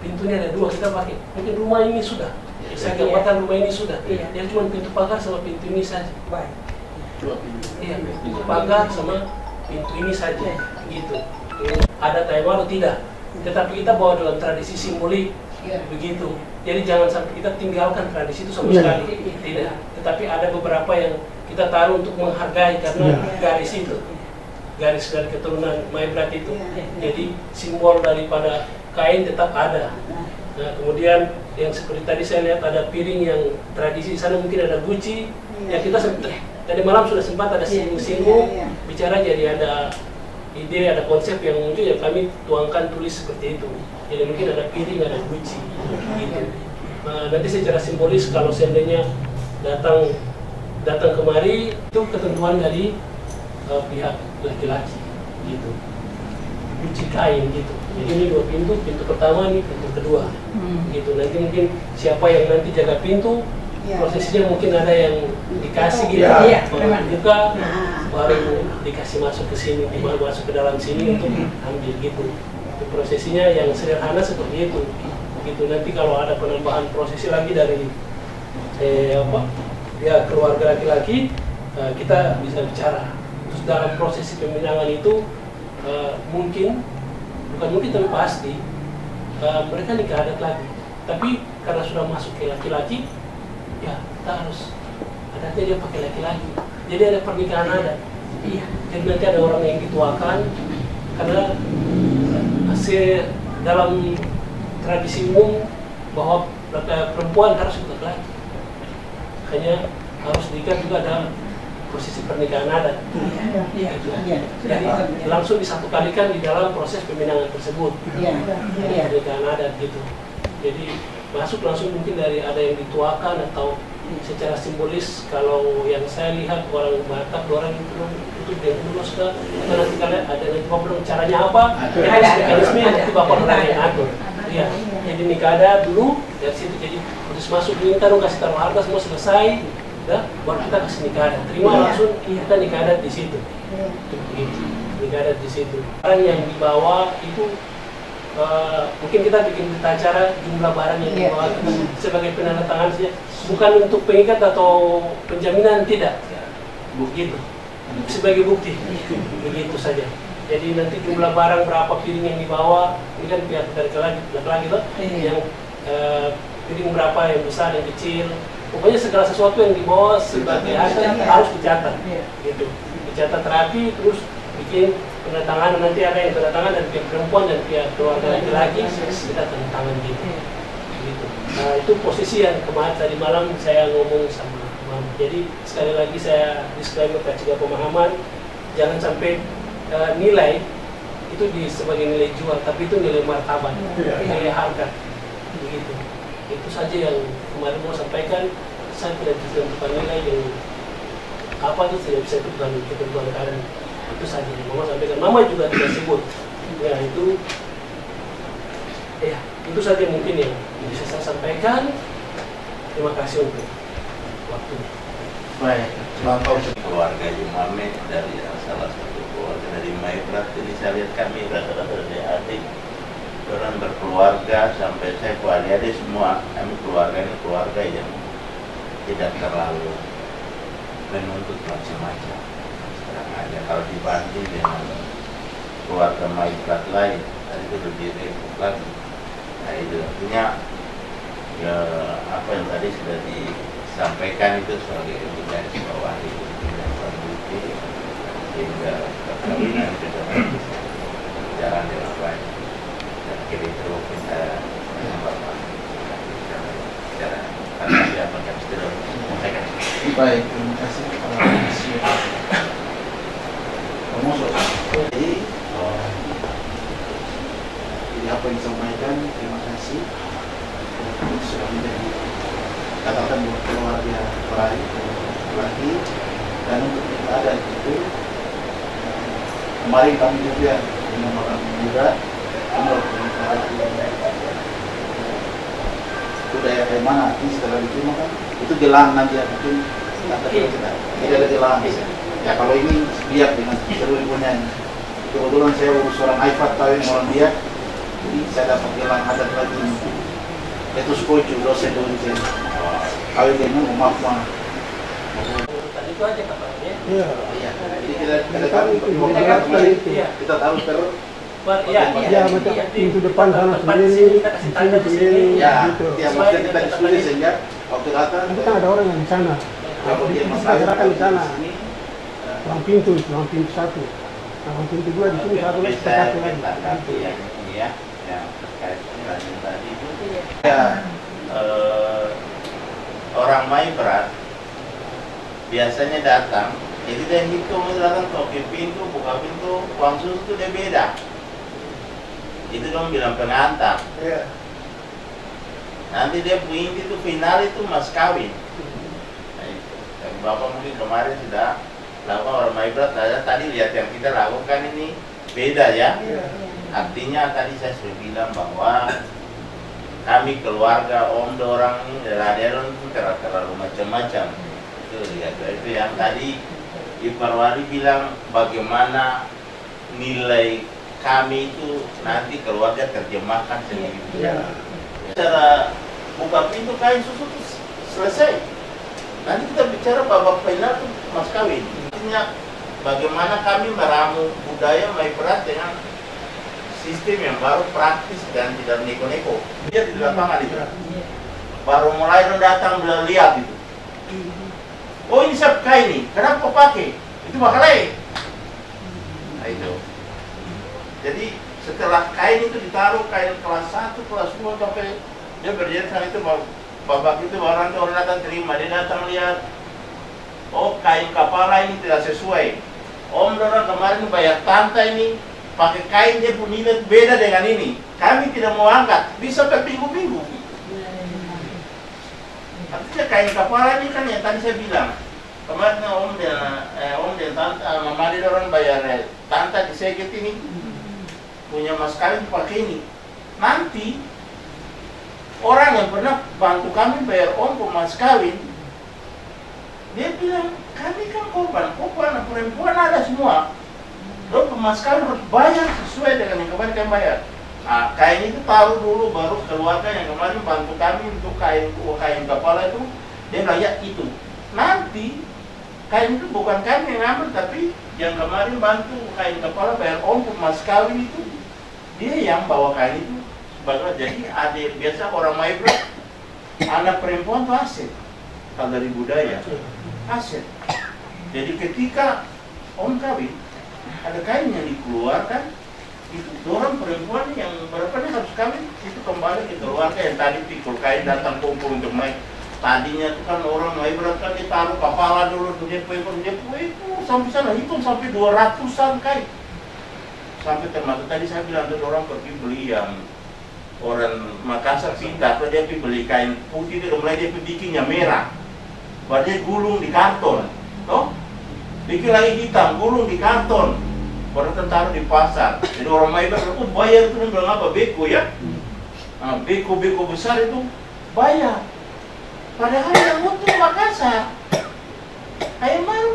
pintunya ada dua kita pakai. Mungkin rumah ini sudah. Saya gambarkan rumah ini sudah. Dia cuma pintu pagar sama pintu ini saja. Baik. Iya, pintu pagar sama pintu ini saja. Gitu. Ada taimaro tidak. Tetapi kita bawa dalam tradisi simbolik. Begitu. Jadi jangan sampai kita tinggalkan tradisi itu sama sekali. Tidak. Tetapi ada beberapa yang kita taruh untuk menghargai karena garis itu. Garis dari keturunan Maibrat itu. Jadi simbol daripada kain tetap ada. Nah, kemudian yang seperti tadi saya lihat ada piring yang tradisi sana, mungkin ada guci. Ya kita tadi malam sudah sempat ada singgung-singgung bicara, jadi ada ide, ada konsep yang muncul yang kami tuangkan tulis seperti itu. Jadi mungkin ada piring, ada guci, gitu. Nanti secara simbolis kalau seandainya datang kemari itu ketentuan dari pihak laki-laki, gitu. Guci kain gitu. Jadi ini 2 pintu, pintu pertama ini pintu kedua, gitu. Nanti mungkin siapa yang nanti jaga pintu, prosesnya mungkin ada yang dikasih gitu, buka, baru dikasih masuk ke sini, masuk ke dalam sini untuk ambil gitu. Itu prosesinya yang sederhana seperti itu. Gitu. Nanti kalau ada penambahan prosesi lagi dari keluarga laki-laki, kita bisa bicara. Terus dalam prosesi peminangan itu bukan mungkin tapi pasti mereka nikah adat lagi. Tapi karena sudah masuk ke laki-laki, ya kita harus adatnya dia pakai laki-laki. Jadi ada pernikahan adat. Jadi nanti ada orang yang dituakan karena dalam tradisi umum bahwa perempuan harus ikut laki. Makanya harus diikat juga ada posisi pernikahan adat. Jadi langsung disatukan di dalam proses peminangan tersebut. Pernikahan adat gitu. Jadi masuk langsung mungkin dari ada yang dituakan atau secara simbolis. Kalau yang saya lihat orang Batak, orang itu dia lulus ke nanti kalian ada nanti ngobrol caranya apa, mekanisme nanti bapak orang yang atur. Iya, jadi nikah ada dulu dari situ, jadi terus masuk minta dong kasih taruh harga semua selesai, baru kita kasih nikah ada. Terima langsung kita nikah ada di situ. Begitu, nikah ada di situ. Barang yang dibawa itu mungkin kita bikin berita acara jumlah barang yang dibawa sebagai penandatangan saja, bukan untuk pengikat atau penjaminan, tidak. Begitu, sebagai bukti, begitu saja. Jadi nanti jumlah barang berapa piring yang dibawa, ini kan pihak dari laki-laki tuh, yang piring berapa, yang besar, yang kecil, pokoknya segala sesuatu yang dibawa sebagai adat harus dicatat, gitu, dicatat rapi, terus bikin penandatangan. Nanti ada yang penandatangan dari pihak perempuan dan pihak keluarga laki-laki, kita tanda tangan gitu. Nah itu posisi yang kemarin tadi malam saya ngomong sama Mama. Jadi sekali lagi saya disclaimer kasih pemahaman, jangan sampai nilai itu sebagai nilai jual, tapi itu nilai martabat, nilai harga, begitu. Itu saja yang kemarin mau sampaikan. Saya tidak bisa menentukan nilai yang apa itu tidak bisa ketentuan keadaan. Itu saja yang Mama sampaikan. Mama juga tidak sebut. Ya itu saja mungkin yang bisa saya sampaikan. Terima kasih untuk waktunya. Baik, keluarga Jumame dari salah satu keluarga dari Maibrat. Jadi saya lihat kami rata-rata dari adik orang berkeluarga sampai saya ke adik-adik semua. Kami keluarga ini keluarga yang tidak terlalu menuntut macam-macam. Sekarang aja kalau dibanding dengan keluarga Maibrat lain, tadi itu lebih repot lagi. Nah itu artinya ya, apa yang tadi sudah disampaikan itu sebagai evidence bahwa itu tidak terbukti sehingga perkawinan itu dapat berjalan dengan baik. Dan kira itu kita bapak secara karena siapa yang sudah sampaikan. baik, terima kasih. Jadi apa yang disampaikan, terima kasih. Sudah menjadi catatan buat keluarga baik lagi. Dan untuk kita ada itu kemarin kami juga dengan orang muda itu daerah kayak mana, ini setelah diterima kan itu gelang nanti ya, mungkin kita tidak ada gelang ya. Kalau ini biak dengan seluruh ibunya, kebetulan saya urus orang Aifat kawin orang dia, jadi saya dapat gelang adat lagi itu skoju dosen dosen kawin dengan maaf Tadi itu aja katanya. iya. Jadi kita taruh terus. Ya, macam pintu depan sana sendiri, di sini Ya, gitu. ya maksudnya kita diskusi sehingga waktu datang. Nanti kan ada orang yang di sana. Kalau dia Gerakan di sana. sini, Ruang pintu satu. Nah, ruang pintu dua di sini, satu lagi, satu lagi. Satu yang ini ya, yang terkait dengan tadi itu. ya Orang Maibrat biasanya datang Jadi dia hitung, datang toki pintu, buka pintu, uang susu itu dia beda. Itu dong bilang pengantar. Nanti dia punya itu final itu mas kawin. Nah, itu. Dan Bapak mungkin kemarin sudah lakukan orang Maibrat, tadi lihat yang kita lakukan ini beda ya. Artinya tadi saya sudah bilang bahwa kami keluarga om dorang ini ada itu terlalu macam-macam. Itu lihat itu yang tadi Iparwari bilang bagaimana nilai kami itu nanti keluarga terjemahkan sendiri. Cara buka pintu kain susu itu selesai. Nanti kita bicara babak final itu mas kawin. Artinya bagaimana kami meramu budaya Maibrat dengan sistem yang baru, praktis dan tidak neko-neko. Dia di lapangan itu. Baru mulai datang beliau lihat itu. Oh ini siapa kain ini? Kenapa pakai? Itu makalai. Nah itu. Jadi setelah kain itu ditaruh, kain kelas 1, kelas 2 sampai dia berjaya sama itu babak itu orang datang terima, dia datang lihat. Oh kain kepala ini tidak sesuai. Om dorang kemarin bayar tante ini pakai kain dia punya nilai beda dengan ini. Kami tidak mau angkat, bisa berminggu-minggu. Artinya kain kepala ini kan yang tadi saya bilang. Kemarin om dan tante, mama dia orang bayar tante di Segit ini punya mas kawin pakai ini. Nanti orang yang pernah bantu kami bayar om ke mas kawin, dia bilang kami kan korban perempuan ada semua. Lalu mas kawin harus bayar sesuai dengan yang kemarin kami bayar. Nah, kain itu taruh dulu, baru keluarga yang kemarin bantu kami untuk kain kepala itu, dia bilang ya itu. Nanti kain itu bukan kami yang ambil, tapi yang kemarin bantu kain kepala bayar om mas kawin itu, dia yang bawa kain itu. Jadi ada biasa orang Maibrat, anak perempuan itu aset. Kalau dari budaya, aset. Jadi ketika om kawin, ada kain yang dikeluarkan, itu orang perempuan yang berapa nih harus kawin, itu kembali ke keluarga yang tadi pikul kain datang kumpul untuk main. Tadinya itu kan orang Maibrat kan ditaruh kepala dulu, dia itu sampai sana hitung sampai 200-an kain. Sampai termasuk tadi saya bilang tuh orang pergi beli yang orang Makassar pintar, dia pergi beli kain putih, dia mulai dia bikinnya merah, baru dia gulung di karton, toh? Bikin lagi hitam, gulung di karton, baru taruh di pasar. Jadi orang Maibrat, bayar itu bilang apa? Beko ya? Nah, beko besar itu bayar. Padahal yang untuk Makassar, kayak mana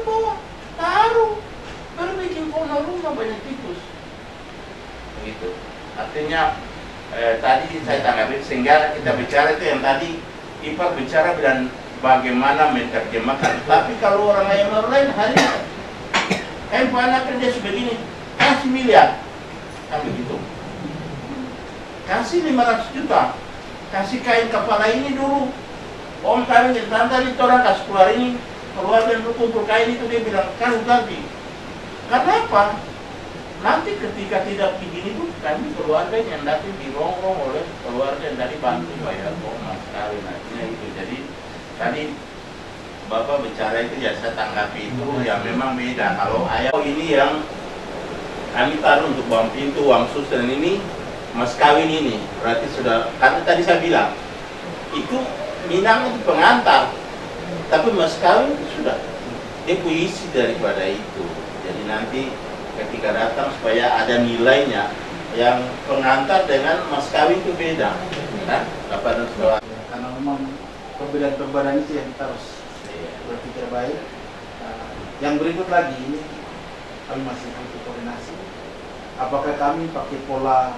taruh, baru bikin pohon rumah banyak tikus. Begitu. Artinya tadi saya tanggapi sehingga kita bicara itu yang tadi Ipar bicara dan bagaimana menerjemahkan. Tapi kalau orang lain hari ini anak kerja sebegini, kasih miliar, kan begitu. Kasih 500 juta, kasih kain kepala ini dulu. Om kawin dan tante itu orang kasih keluar ini, keluar dan kumpul kain itu dia bilang kan ganti. Karena apa? Nanti ketika tidak begini pun kami keluarga yang nanti dirongrong oleh keluarga yang tadi bantu bayar mas kawin. Artinya itu. Jadi tadi Bapak bicara itu ya saya tanggapi itu ya memang beda. Kalau ayah ini yang kami taruh untuk uang pintu, uang susu dan ini mas kawin ini berarti sudah, karena tadi saya bilang itu Minang itu pengantar, tapi mas kawin sudah dia puisi daripada itu. Jadi nanti ketika datang supaya ada nilainya, yang pengantar dengan mas kawin itu beda, kan? Karena memang perbedaan-perbedaan itu yang kita harus berpikir baik. Yang berikut lagi ini kami masih butuh koordinasi. Apakah kami pakai pola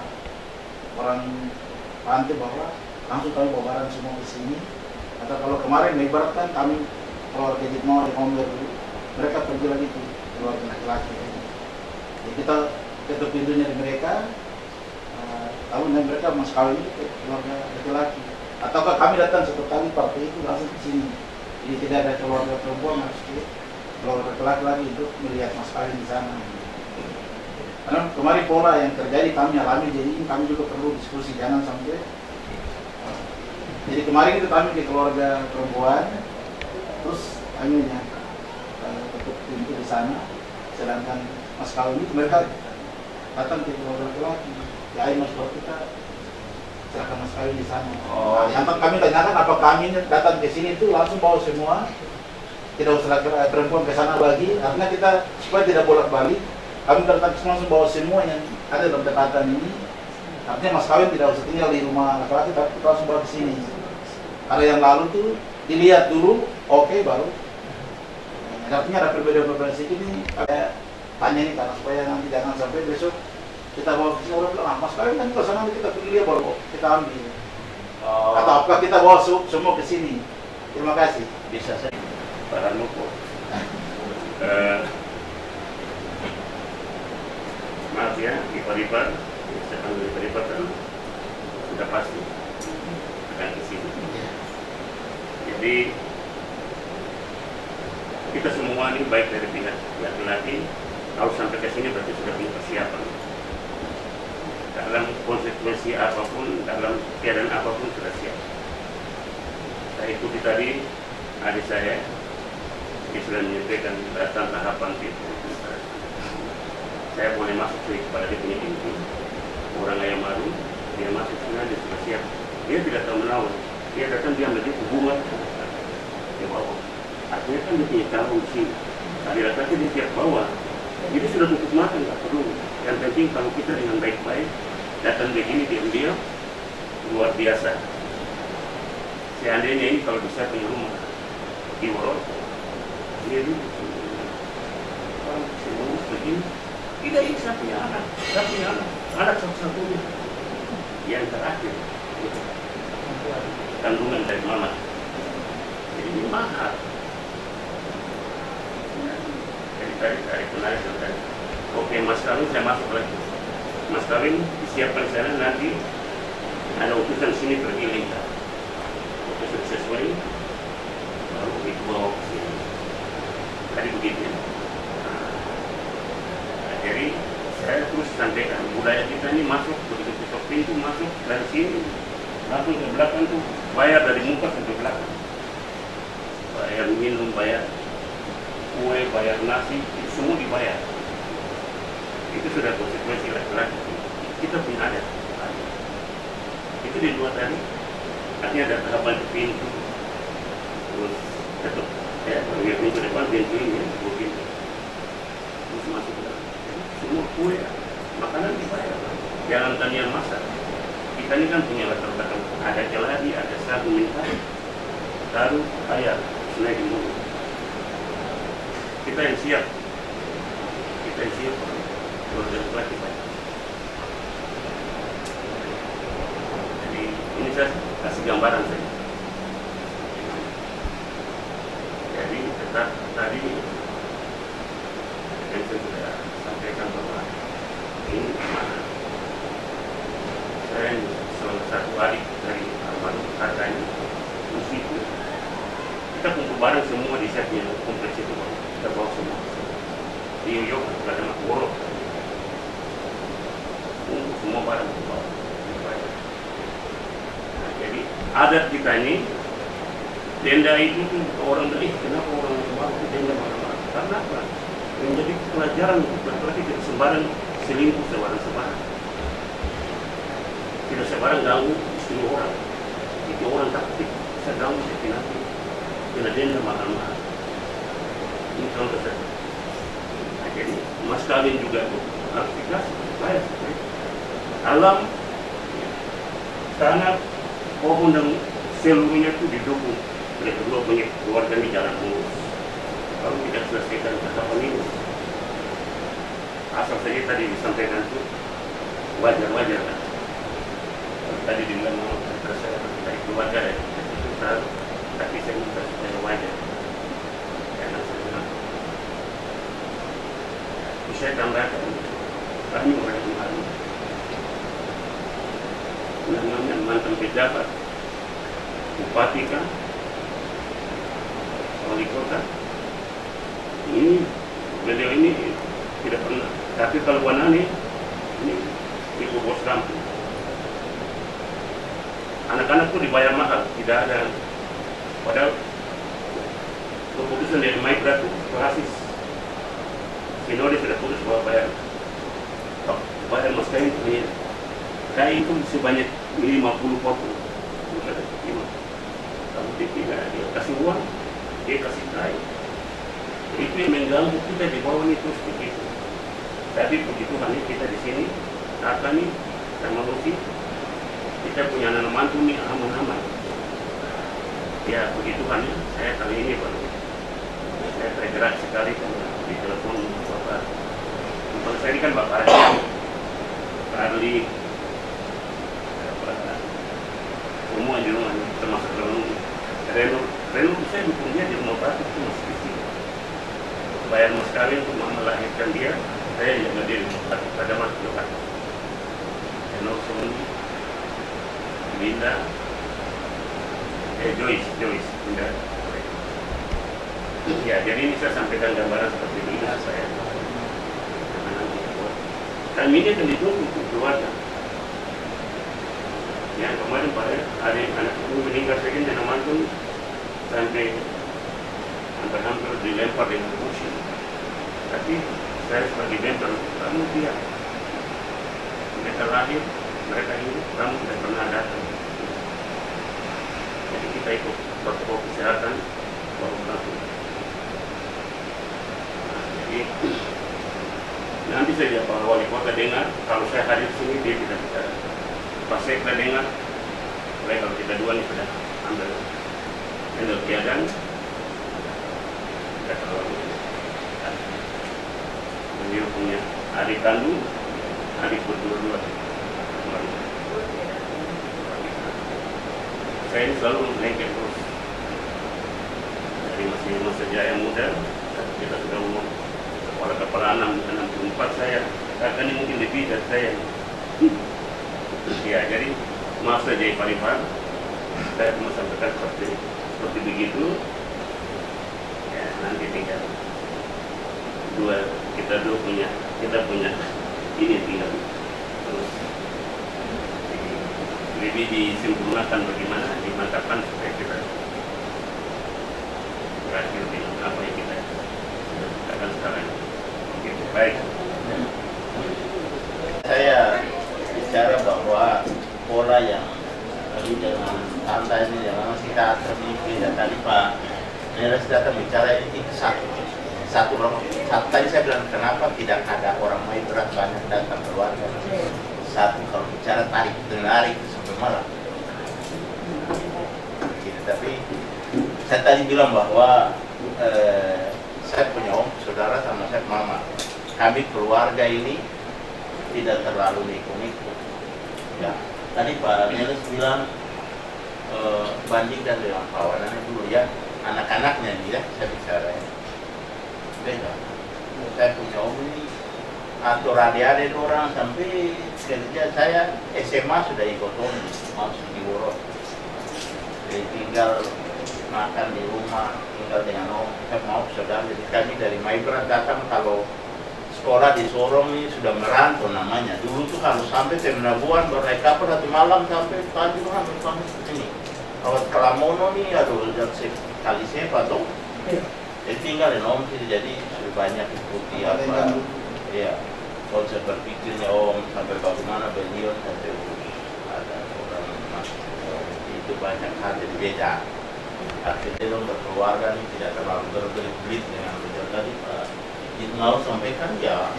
orang pantai bahwa langsung kami bawa barang semua ke sini, atau kalau kemarin Maibrat kan kami keluar ke Jitmo di Ngomber dulu, mereka pergi lagi ke keluarga laki-laki. Jadi kita ketuk pintunya di mereka, lalu mereka mas kawin ke keluarga laki-laki. Ataukah kami datang satu kali partai itu langsung ke sini, jadi tidak ada keluarga perempuan harus ke keluarga laki-laki lagi untuk melihat mas kawin di sana. Karena kemarin pola yang terjadi kami alami, jadi kami juga perlu diskusi, jangan sampai. Jadi kemarin itu kami ke keluarga perempuan, terus kami ketuk pintu di sana, sedangkan mas kawin itu mereka datang ke rumah laki-laki, ya ayo mas bawa kita serahkan mas kawin di sana. Oh. Yang kami tanyakan apa kami datang ke sini itu langsung bawa semua, tidak usah perempuan ke sana lagi, artinya kita supaya tidak bolak-balik, kami datang langsung bawa semua yang ada dalam dekatan ini, artinya mas kawin tidak usah tinggal di rumah laki-laki, tapi kita langsung bawa ke sini. Karena yang lalu tuh dilihat dulu, oke, baru. Artinya ada perbedaan-perbedaan sedikit ini, saya tanya nih karena supaya nanti jangan sampai besok kita bawa ke sini orang bilang, mas kawin kan ke sana kita pilih dia baru kita ambil. Oh. Atau apakah kita bawa semua ke sini? Terima kasih. Bisa saja para lupa. Maaf ya, ipar-ipar, saya panggil ipar-ipar kan sudah pasti akan ke sini. Jadi kita semua ini baik dari pihak laki-laki harus sampai ke sini berarti sudah punya persiapan. Dalam konsekuensi apapun, dalam keadaan apapun sudah siap. Saya ikuti tadi adik saya, dia sudah menyampaikan tentang tahapan itu. Saya boleh masuk kepada dia punya pintu. Orang ayam baru, dia masuk sana, dia sudah siap. Dia tidak tahu menawar. Dia datang, dia ambil hubungan. Dia bawa. Artinya kan dia punya calon di sini. Tadi datangnya dia siap bawa. Jadi sudah tutup mata, nggak perlu. Yang penting kalau kita dengan baik-baik datang begini diam-diam, luar biasa. Seandainya ini kalau bisa punya rumah di Worok, dia dulu orang semua begini. Tidak, ini saya punya anak, anak satu-satunya yang terakhir kandungan dari mama. Jadi ini mahal. Jadi tarik menarik tadi. Oke, mas kawin saya masuk lagi. Mas kawin disiapkan sana, nanti ada utusan sini pergi lingkar. Oke, sudah sesuai, baru itu bawa ke sini. Tadi begitu. Jadi saya terus sampaikan budaya kita ini masuk begitu ketok pintu masuk dari sini langsung ke belakang tuh bayar dari muka sampai belakang, bayar minum, bayar kue, bayar nasi, itu semua dibayar. Itu sudah konsekuensi laki-laki. Kita punya adat. Itu di luar tadi. Artinya ada tahapan ke pintu, terus ketuk ya, kalau dia pintu depan pintu ini ya, dua pintu, terus masuk ke dalam. Semua kue, makanan dibayar. Jangan kalian masak. Kita ini kan punya latar belakang. Ada keladi, ada sagu mentah, taruh ayam, snack di mulut. Kita yang siap. Kita yang siap. Kalau dari laki banyak. Jadi ini saya kasih gambaran saja. Jadi tetap tadi yang saya sudah sampaikan bahwa ini gimana? Saya salah satu adik dari almarhum kakaknya di situ. Kita kumpul bareng semua di setnya kompleks itu, kita bawa semua. Di York ada anak Worok, semua barang bawa. Nah, jadi adat kita ini denda itu tuh orang dari kenapa orang bawa denda marah-marah? Karena apa? Menjadi pelajaran berarti tidak sembarang selingkuh sembarang. Tidak sembarang ganggu istri orang. Itu orang taktik bisa ganggu nanti kena denda mahal-mahal. Ini contoh saja. Nah, jadi mas kawin juga tuh harus dikasih bayar. Alam, tanah, pohon dan seluruhnya itu didukung oleh kedua punya keluarga di jalan mulus. Kalau tidak selesaikan tahapan ini, asal saja tadi disampaikan itu wajar-wajar kan. Tadi dibilang dari keluarga dari besar, tapi saya minta supaya wajar. Karena saya bisa tambahkan, kami orang kemarin, namanya mantan pejabat, bupati kan, wali kota. Ini beliau ini tidak pernah, tapi kalau Wanani ini ibu bos kampung. Anak-anak tuh dibayar mahal, tidak ada. Padahal keputusan dari Maibra itu rasis. Sinode sudah putus bahwa bayar mas kain punya kain itu sebanyak 50 potong. Kamu tidak dia kasih uang, dia kasih kain. Itu yang mengganggu kita di bawah ini terus begitu. Tapi begitu hanya kita di sini, kata nih sama Lucy, kita punya anak mantu nih aman-aman. Ya begitu hanya saya kali ini baru saya tergerak sekali karena di telepon bapak. Bapak saya ini kan Bapak Arli, semua di rumah termasuk Reno saya dukung dia di rumah batik itu masih kecil. Bayar mas kawin untuk melahirkan dia, saya jaga dia di rumah batik pada mas Johan. Reno Sony, Linda, Joyce, Linda. Ya, jadi ini saya sampaikan gambaran seperti ini saya. Kami ini akan ditunggu untuk keluarga. Ya, kemarin pada anak itu meninggal segini dan mantu sampai hampir dilempar dengan kursi. Tapi saya sebagai mentor, kamu diam. Mereka lahir, mereka hidup, kamu tidak pernah datang. Jadi kita ikut protokol kesehatan baru berlaku. Jadi nanti saja Pak Wali Kota dengar, kalau saya hadir di sini dia tidak bicara. Pak Sekda dengar, mulai kalau kita dua ini sudah ambil keadaan, tidak terlalu. Beliau punya adik kandung, adik berdua-dua. Saya ini selalu lengket terus. Dari masih masa jaya muda, kita sudah umur kepala 64 saya, kakak ini mungkin lebih dari saya. Ya, jadi maaf saja Pak Rifan, saya cuma sampaikan seperti begitu. Ya, nanti tinggal kita punya ini tinggal terus lebih disempurnakan bagaimana dimantapkan supaya kita berakhir dengan apa yang kita akan sekarang. Oke, baik. Saya bicara bahwa pola yang tadi dengan tanda ini yang masih kita termimpi dan tadi Pak Neres datang bicara ini satu orang. Tadi saya bilang kenapa tidak ada orang Maibra banyak datang keluarga. Satu kalau bicara tarik menarik sampai malam. Gitu, tapi saya tadi bilang bahwa saya punya om, saudara sama saya mama. Kami keluarga ini tidak terlalu nikung-nikung. Ya, tadi Pak Neles bilang bandingkan dengan kawanannya dulu ya, anak-anaknya nih ya, saya bicara ya. Beda. Saya punya om ini atau adik-adik orang sampai kerja saya SMA sudah ikut om masuk di Woro. Jadi tinggal makan di rumah, tinggal dengan om. Saya mau saudara, jadi kami dari Maibra datang kalau sekolah di Sorong ini sudah merantau namanya. Dulu tuh kalau sampai Temenabuan bernaik kapal satu malam sampai pagi tuh hampir sampai sini. Kalau Kelamono nih aduh udah sekali sepa tuh. Jadi tinggal di om sih, jadi sudah banyak ikuti apa. Iya. Konsep berpikirnya om sampai bagaimana beliau sampai ada orang masuk itu banyak hal jadi beda. Akhirnya om berkeluarga ini tidak terlalu berbelit dengan beliau tadi Pak. Mau sampaikan ya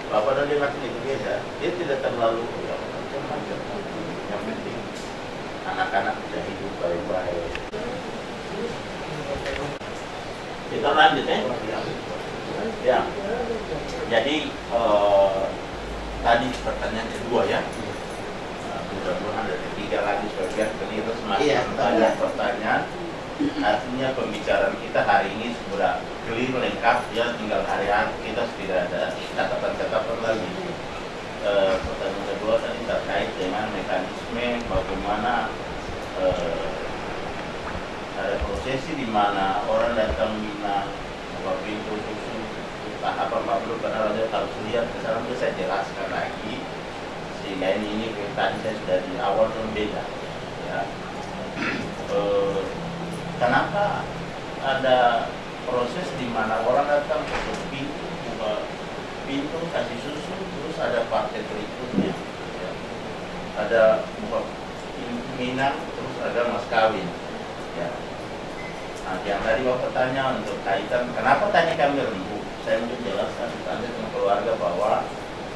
Bapak dan dia itu beda. Dia tidak terlalu ya, macam-macam. Yang penting anak-anak bisa hidup baik-baik. Kita lanjut ya. Jadi tadi pertanyaan kedua ya. Mudah-mudahan ada ketiga lagi sebagian penirus masih banyak pertanyaan. Artinya pembicaraan kita hari ini sudah clear lengkap ya, tinggal hari-hari kita tidak ada catatan-catatan lagi. Pertanyaan kedua tadi terkait dengan mekanisme bagaimana ada prosesi di mana orang datang minang buka pintu susu tahapan maklum karena raja harus lihat ke sana. Itu saya jelaskan lagi sehingga ini tadi saya sudah di awal beda ya. Kenapa ada proses di mana orang datang ke pintu, buka pintu, kasih susu, terus ada partai berikutnya. Ya. Ada buka minang, terus ada mas kawin. Ya. Nah, yang tadi Bapak tanya untuk kaitan, kenapa tadi kami rembuk? Saya mau jelaskan tadi dengan keluarga bahwa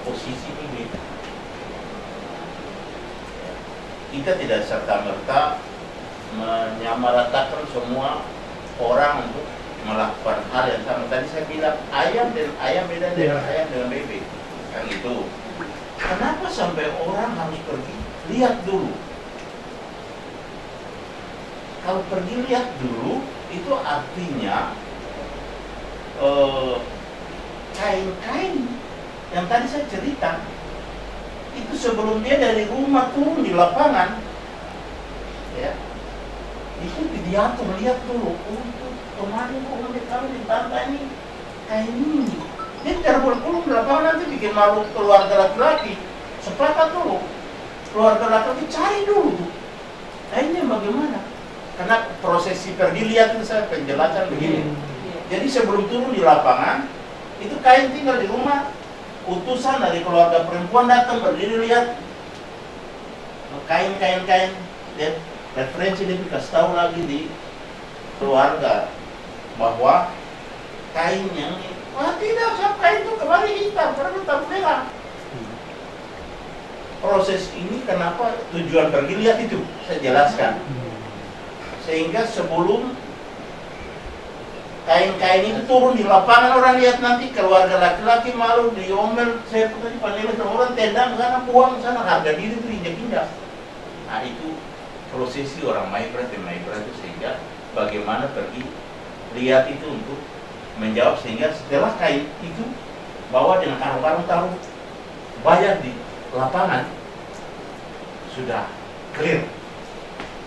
posisi ini beda. Ya. Kita tidak serta-merta menyamaratakan semua orang untuk melakukan hal yang sama. Tadi saya bilang ayam dan ayam beda dengan ayam dengan bebek, kan gitu. Kenapa sampai orang harus pergi lihat dulu? Kalau pergi lihat dulu itu artinya kain-kain yang tadi saya cerita itu sebelum dia dari rumah turun di lapangan, ya. Itu diatur, lihat dulu, untuk kemarin kalau di pantai ini kain ini, dia tidak boleh pulang di lapangan, nanti bikin malu keluarga laki-laki. Sepakat dulu, keluarga laki-laki cari dulu tuh kainnya bagaimana, karena prosesi pergi lihat itu saya penjelasan begini. Jadi sebelum turun di lapangan, itu kain tinggal di rumah, utusan dari keluarga perempuan datang berdiri lihat kain-kain, dan referensi dia kasih tahu lagi di keluarga bahwa kain yang ini, wah tidak, siapa kain itu kemarin hitam, karena hitam merah. Proses ini kenapa tujuan pergi lihat itu saya jelaskan, sehingga sebelum kain-kain itu turun di lapangan orang lihat, nanti keluarga laki-laki malu diomel, saya tadi panggil orang tendang sana, buang sana, harga diri itu injak-injak. Nah itu prosesi orang maibrat dan maibrat itu, sehingga bagaimana pergi lihat itu untuk menjawab, sehingga setelah kain itu bawa dengan karung-karung taruh bayar di lapangan, sudah clear,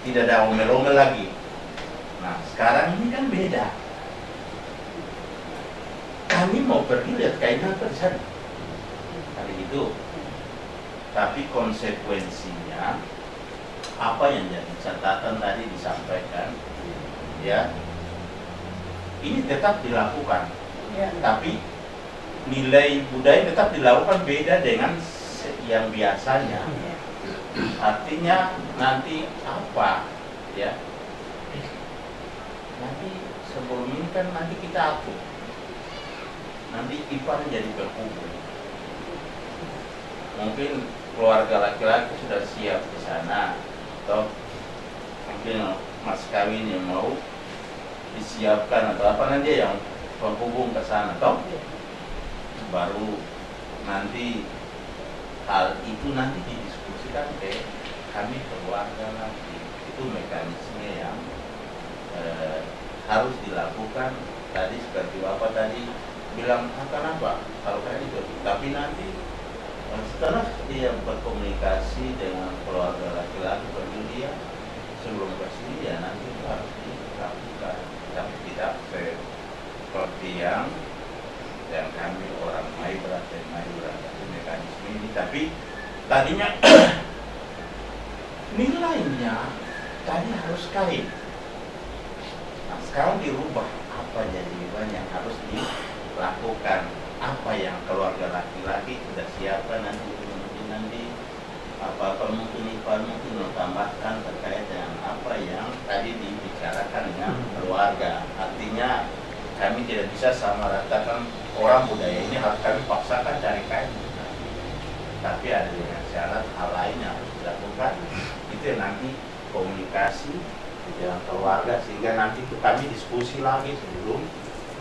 tidak ada omel-omel lagi. Nah sekarang ini kan beda, kami mau pergi lihat kain apa di sana hari itu, tapi konsekuensinya apa yang jadi catatan tadi disampaikan, ya ini tetap dilakukan, tapi nilai budaya tetap dilakukan, beda dengan yang biasanya. Artinya nanti apa, ya nanti sebelum ini kan nanti kita atur, nanti ipar jadi berkumpul, mungkin keluarga laki-laki sudah siap di sana, atau mungkin mas kawin yang mau disiapkan atau apa, nanti yang penghubung ke sana, toh baru nanti hal itu nanti didiskusikan ke kami keluarga nanti. Itu mekanisme yang harus dilakukan. Tadi seperti Bapak tadi bilang, kenapa kalau kayak itu, tapi nanti setelah dia berkomunikasi dengan keluarga laki-laki pergi dia sebelum kesini, ya nanti harus dilakukan, tapi tidak seperti yang kami orang maibrat dan maibrat itu mekanisme ini. Tapi tadinya nilainya tadi harus kain, nah sekarang dirubah, apa jadi nilai yang harus dilakukan, apa yang keluarga laki-laki sudah siapkan, nanti apa-apa mungkin menambahkan terkait dengan apa yang tadi dibicarakan dengan keluarga. Artinya kami tidak bisa sama ratakan orang budaya ini harus kami paksakan cari kain, tapi ada dengan syarat hal lain yang harus dilakukan. Itu yang nanti komunikasi dengan keluarga, sehingga nanti itu kami diskusi lagi sebelum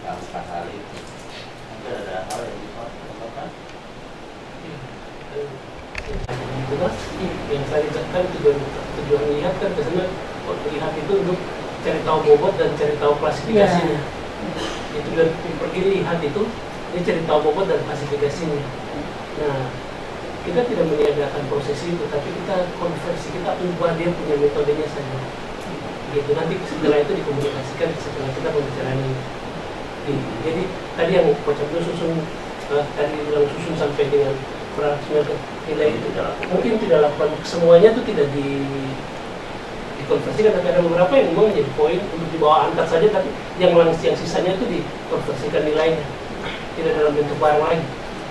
melakukan hal itu. Ada hal yang disampaikan? Yang saya kan tujuan lihat kan biasanya lihat itu untuk cari tahu bobot dan cari tahu klasifikasinya. Itu tujuan pergi lihat itu dia cari tahu bobot dan klasifikasinya. Nah kita tidak meniadakan proses itu, tapi kita konversi, kita ubah dia punya metodenya saja. Gitu, nanti setelah itu dikomunikasikan setelah kita pembicaraan ini. Jadi tadi yang macam itu susun, tadi bilang susun sampai dengan nilai itu mungkin tidak lakukan semuanya, itu tidak dikonversikan, tapi ada beberapa yang memang menjadi poin untuk dibawa antar saja, tapi yang sisanya itu dikonversikan nilainya, tidak dalam bentuk barang lagi.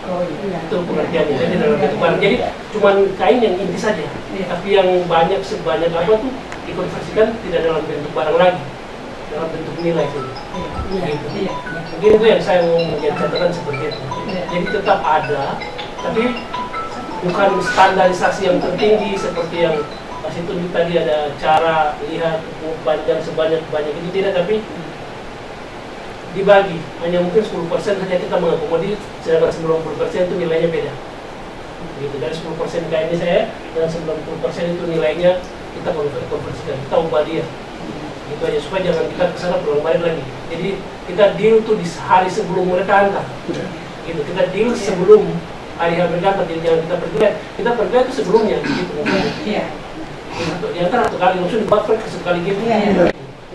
Oh iya. Itu pengertiannya, jadi dalam bentuk barang. Jadi cuman kain yang inti saja, tapi yang banyak sebanyak apa tuh dikonversikan tidak dalam bentuk barang lagi, dalam bentuk nilai saja. Gitu. Mungkin itu yang saya mau menjadi catatan seperti itu. Jadi tetap ada, tapi bukan standarisasi yang tertinggi seperti yang Mas itu tadi ada cara lihat panjang sebanyak-banyak itu tidak, tapi dibagi hanya mungkin 10% saja kita mengakomodir, sedangkan 90% itu nilainya beda. Gitu, dari 10% kayak ini saya dan 90% itu nilainya kita konversikan, kita ubah dia. Gitu aja supaya jangan kita kesana pulang balik lagi. Jadi kita deal tuh di hari sebelum mereka antar. Gitu, kita deal sebelum hari mereka antar, jadi jangan kita pergi itu sebelumnya. Gitu. Iya. Yang satu kali langsung dibuat sekali gitu.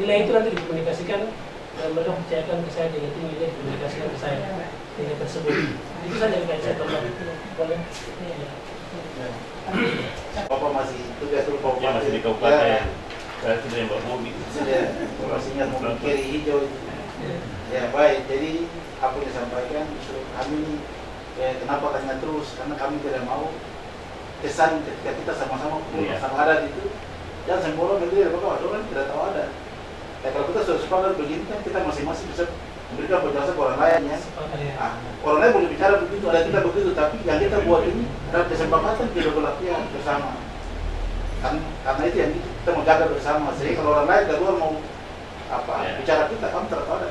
Nilai itu nanti dikomunikasikan dan mereka percayakan ke saya, jadi nilai dikomunikasikan ke saya nilai tersebut. Itu saja yang saya tambah. Boleh? Bapak masih tugas dulu Bapak Ya, masih di kabupaten. Saya sudah yang bawa mobil. Sudah, masihnya mobil kiri hijau. Ya baik, jadi apa yang disampaikan justru kami kenapa tanya terus, karena kami tidak mau kesan ketika kita sama-sama sama adat itu jangan sembolong gitu ya Bapak, orang tidak tahu ada. Kalau kita sudah sepakat begini kan kita masing-masing bisa memberikan penjelasan ke orang lain ya. Orang lain boleh bicara begitu, ada kita begitu, tapi yang kita buat ini adalah kesepakatan kita berlatih bersama. Karena itu yang kita mau jaga bersama. Jadi kalau orang lain dari luar mau bicara kita, kamu tidak tahu ada.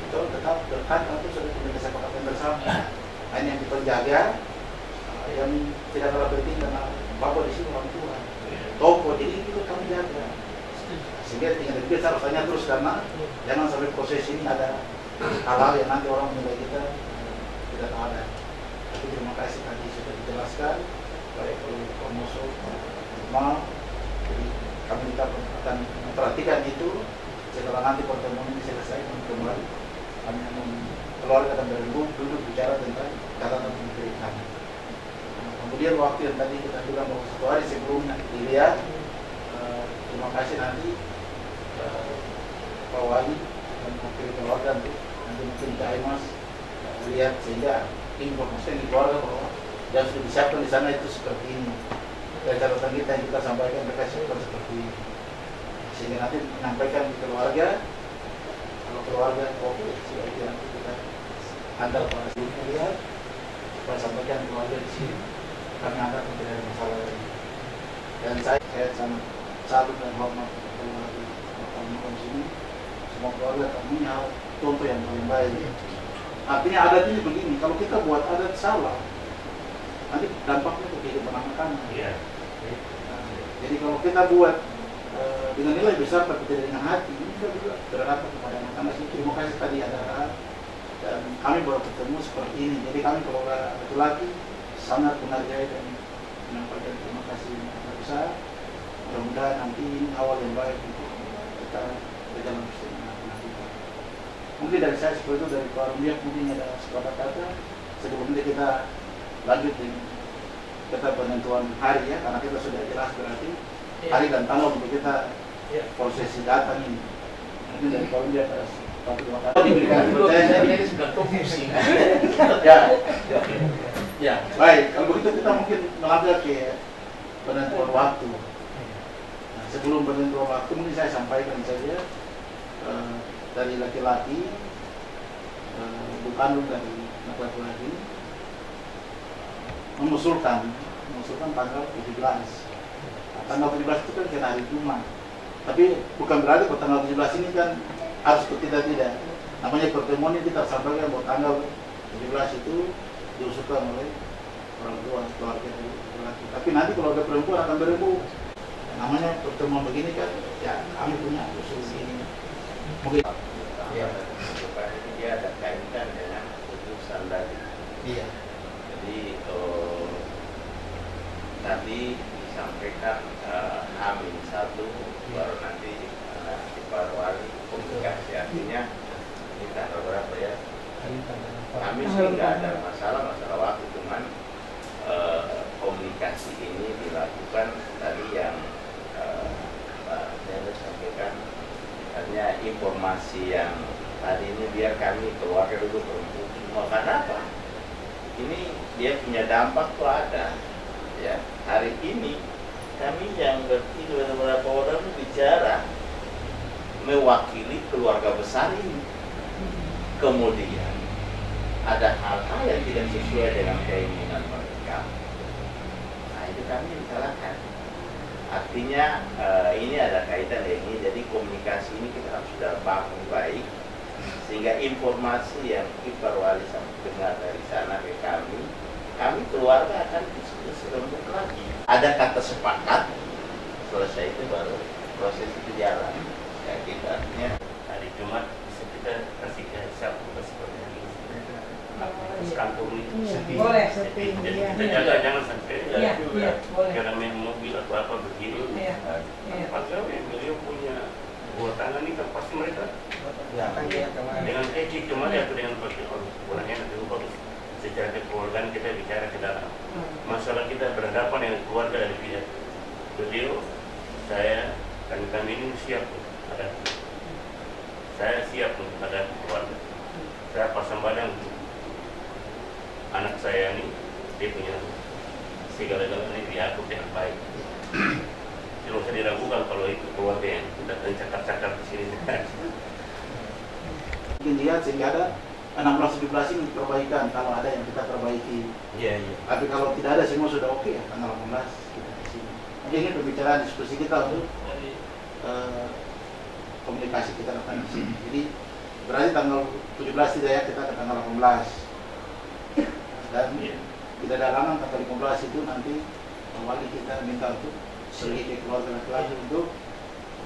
Kita tetap dekat atau sudah punya kesepakatan bersama. Nah, ini yang kita jaga, yang tidak kalah penting karena Bapak di sini orang tua, toko, jadi itu kami jaga. Sehingga tinggal kita harus tanya terus karena jangan sampai proses ini ada hal-hal yang nanti orang menilai kita tidak ada. Tapi terima kasih tadi sudah dijelaskan baik oleh Komoso, Ma. Jadi kami akan memperhatikan itu setelah nanti pertemuan ini selesai kembali kami akan keluarga dan duduk bicara tentang catatan menteri kami. Kemudian waktu yang tadi kita bilang bahwa 1 hari sebelum dilihat, terima kasih nanti Pak Wali dan wakil keluarga nanti mungkin Cak Mas lihat sehingga informasi di keluarga bahwa yang sudah disiapkan di sana itu seperti ini. Dari catatan kita yang kita sampaikan mereka siapkan seperti ini. Sehingga nanti menyampaikan di keluarga, kalau keluarga oke, sebaiknya nanti kita antar para ibu lihat, supaya sampaikan keluarga di sini. Kami antar tidak ada masalah lagi. Dan saya sangat salut dan hormat kepada Bapak sini. Semua keluarga kami contoh yang paling baik. Artinya adat ini begini, kalau kita buat adat salah, nanti dampaknya ke kehidupan anak-anak. Jadi kalau kita buat dengan nilai besar tapi tidak dengan hati, ini juga berdampak kepada anak-anak. Terima kasih tadi ada dan kami baru ketemu seperti ini. Jadi kami keluarga laki-laki sangat menghargai dan menyampaikan terima kasih yang besar. Mudah-mudahan nanti ini awal yang baik untuk kita berjalan bersama anak-anak kita. Mungkin dari saya seperti itu, dari Pak Rumbiak mungkin ada sepatah kata sebelumnya kita lanjut dengan kita penentuan hari ya, karena kita sudah jelas berarti hari dan tanggal untuk kita prosesi datang ini. Mungkin dari Pak Rumbiak ada sepatah kata diberikan saya ini sudah pusing. Ya, baik. Kalau begitu kita mungkin melangkah ke penentuan waktu. Nah, sebelum penentuan waktu mungkin saya sampaikan saja dari laki-laki, bukan dari laki-laki mengusulkan tanggal 17. Nah, tanggal 17 itu kan kena hari Jumat. Tapi bukan berarti kalau tanggal 17 ini kan harus tidak. Namanya pertemuan ini kita sampaikan bahwa tanggal 17 itu diusulkan oleh orang tua keluarga laki-laki. Tapi nanti keluarga perempuan akan berembuk. Namanya pertemuan begini kan, ya kami punya usul ini. Mungkin ya, dia ada kaitan dengan putusan tadi. Iya. Jadi tadi disampaikan H-1 baru nanti di Pak Wali komunikasi, artinya kita berapa ya? Kami sih nggak ada masalah waktu, cuman komunikasi ini dilakukan tadi yang Pak hanya informasi yang tadi ini biar kami keluarga dulu berkumpul. Karena apa? Ini dia punya dampak tuh ada. Ya, hari ini kami yang bertiga beberapa orang bicara mewakili keluarga besar ini. Kemudian ada hal-hal yang tidak sesuai dengan keinginan mereka. Nah, itu kami disalahkan. Artinya ini ada kaitan dengan ini, jadi komunikasi ini kita harus sudah bangun baik, sehingga informasi yang Kipar Wali dengar dari sana ke kami keluarga akan diskusi lembut lagi. Ada kata sepakat, selesai itu baru proses itu jalan. Ya, kita artinya Hari Jumat bisa kita kasih ke Sabtu seperti ini. Terus kantor itu Boleh. jadi kita jaga jangan sampai boleh. karena main mobil atau apa begini. Padahal beliau punya buat tangan ini kan pasti mereka dengan etik kemarin atau dengan orang enak itu bagus. Secara kekeluargaan kita bicara ke dalam masalah kita berhadapan dengan keluarga dari pihak beliau. Saya kami ini siap ada. Saya siap untuk ada keluarga. Saya pasang badan untuk anak saya ini, dia punya segala-galanya diatur dengan baik. Tidak usah diragukan kalau itu keluarga yang tidak cakap-cakap di sini. Mungkin lihat sehingga ada 16-17 ini perbaikan kalau ada yang kita perbaiki. Iya. Tapi kalau tidak ada semua sudah oke ya, tanggal 18 kita di sini. Mungkin ini pembicaraan diskusi kita untuk komunikasi kita akan di sini. Jadi berarti tanggal 17 tidak ya, kita ke tanggal 18. Dan tidak ada halangan tanggal 15 itu nanti kembali kita minta untuk pergi ke keluarga laki-laki untuk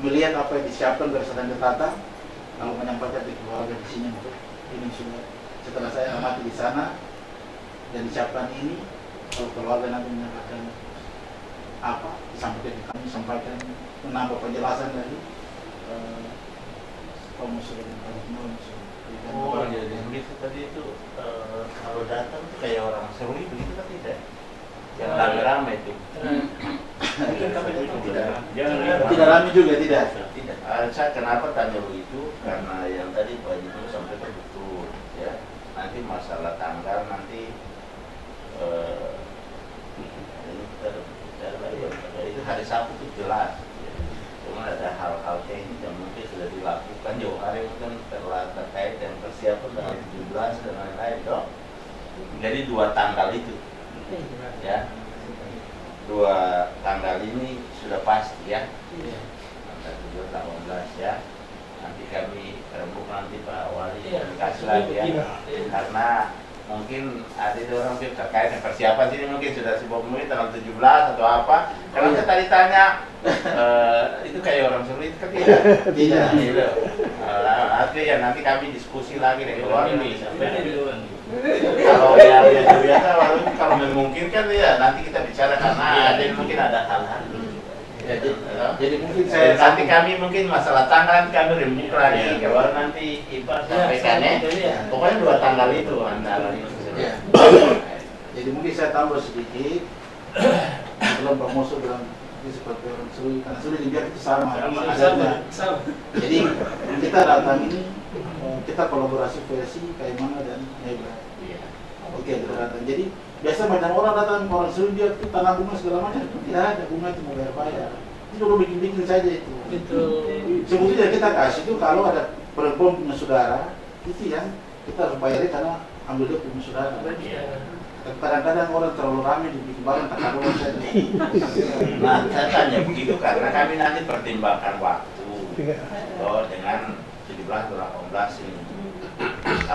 melihat apa yang disiapkan berdasarkan ditata, lalu menyampaikan di keluarga di sini untuk ini sudah setelah saya amati di sana dan disiapkan ini, kalau keluarga nanti menyampaikan apa disampaikan di kami, sampaikan menambah penjelasan dari promosi dan promosi. Oh, jadi begitu tadi itu kalau datang tuh kayak orang seru begitu kan tidak? Yang rame-rame itu. Mungkin kami datang Jangan tidak rame juga tidak. Tidak. Saya kenapa tanya begitu? Karena yang tadi Pak Haji itu sampaikan betul, ya. Nanti masalah tanggal nanti itu hari Sabtu itu jelas. Cuma ada hal-hal teknis yang mungkin sudah dilakukan jauh hari kan terkait dan persiapan dengan 17 dan lain-lain dong. Jadi 2 tanggal itu, ya, 2 tanggal ini sudah pasti ya. Tanggal 17, 18 ya. Nanti kami rembuk nanti Pak Wali kasih lagi ya. Karena mungkin ada orang terkait dengan persiapan sini mungkin sudah sibuk mungkin tanggal 17 atau apa. Kalau saya tadi tanya itu kayak orang seru itu kan tidak. Gitu. Artinya ya nanti kami diskusi lagi deh keluar ini. Kalau yang biasa kalau memungkinkan ya nanti kita bicara karena ada mungkin ada hal-hal. Jadi mungkin saya nanti kami mungkin masalah tanggal kami rembuk lagi kalau nanti Ibu sampaikannya. Pokoknya 2 tanggal itu antara itu. Jadi mungkin saya tambah sedikit belum promosi bilang seperti orang Suri karena sudah dibiar itu sama. Jadi kita datang ini kita kolaborasi versi Kaimana dan Nebra. Oke, kita datang. Jadi biasa macam orang datang orang Suri dia itu tanam bunga segala macam itu tidak ada, bunga itu mau bayar. Itu udah bikin-bikin saja itu. Sebetulnya kita kasih itu kalau ada perempuan punya saudara itu yang kita harus bayarin karena ambil dia punya saudara. Kadang-kadang orang terlalu ramai dibikin barang tak ada orang saja. Nah, saya tanya begitu karena kami nanti pertimbangkan waktu dengan 17 atau 18 ini.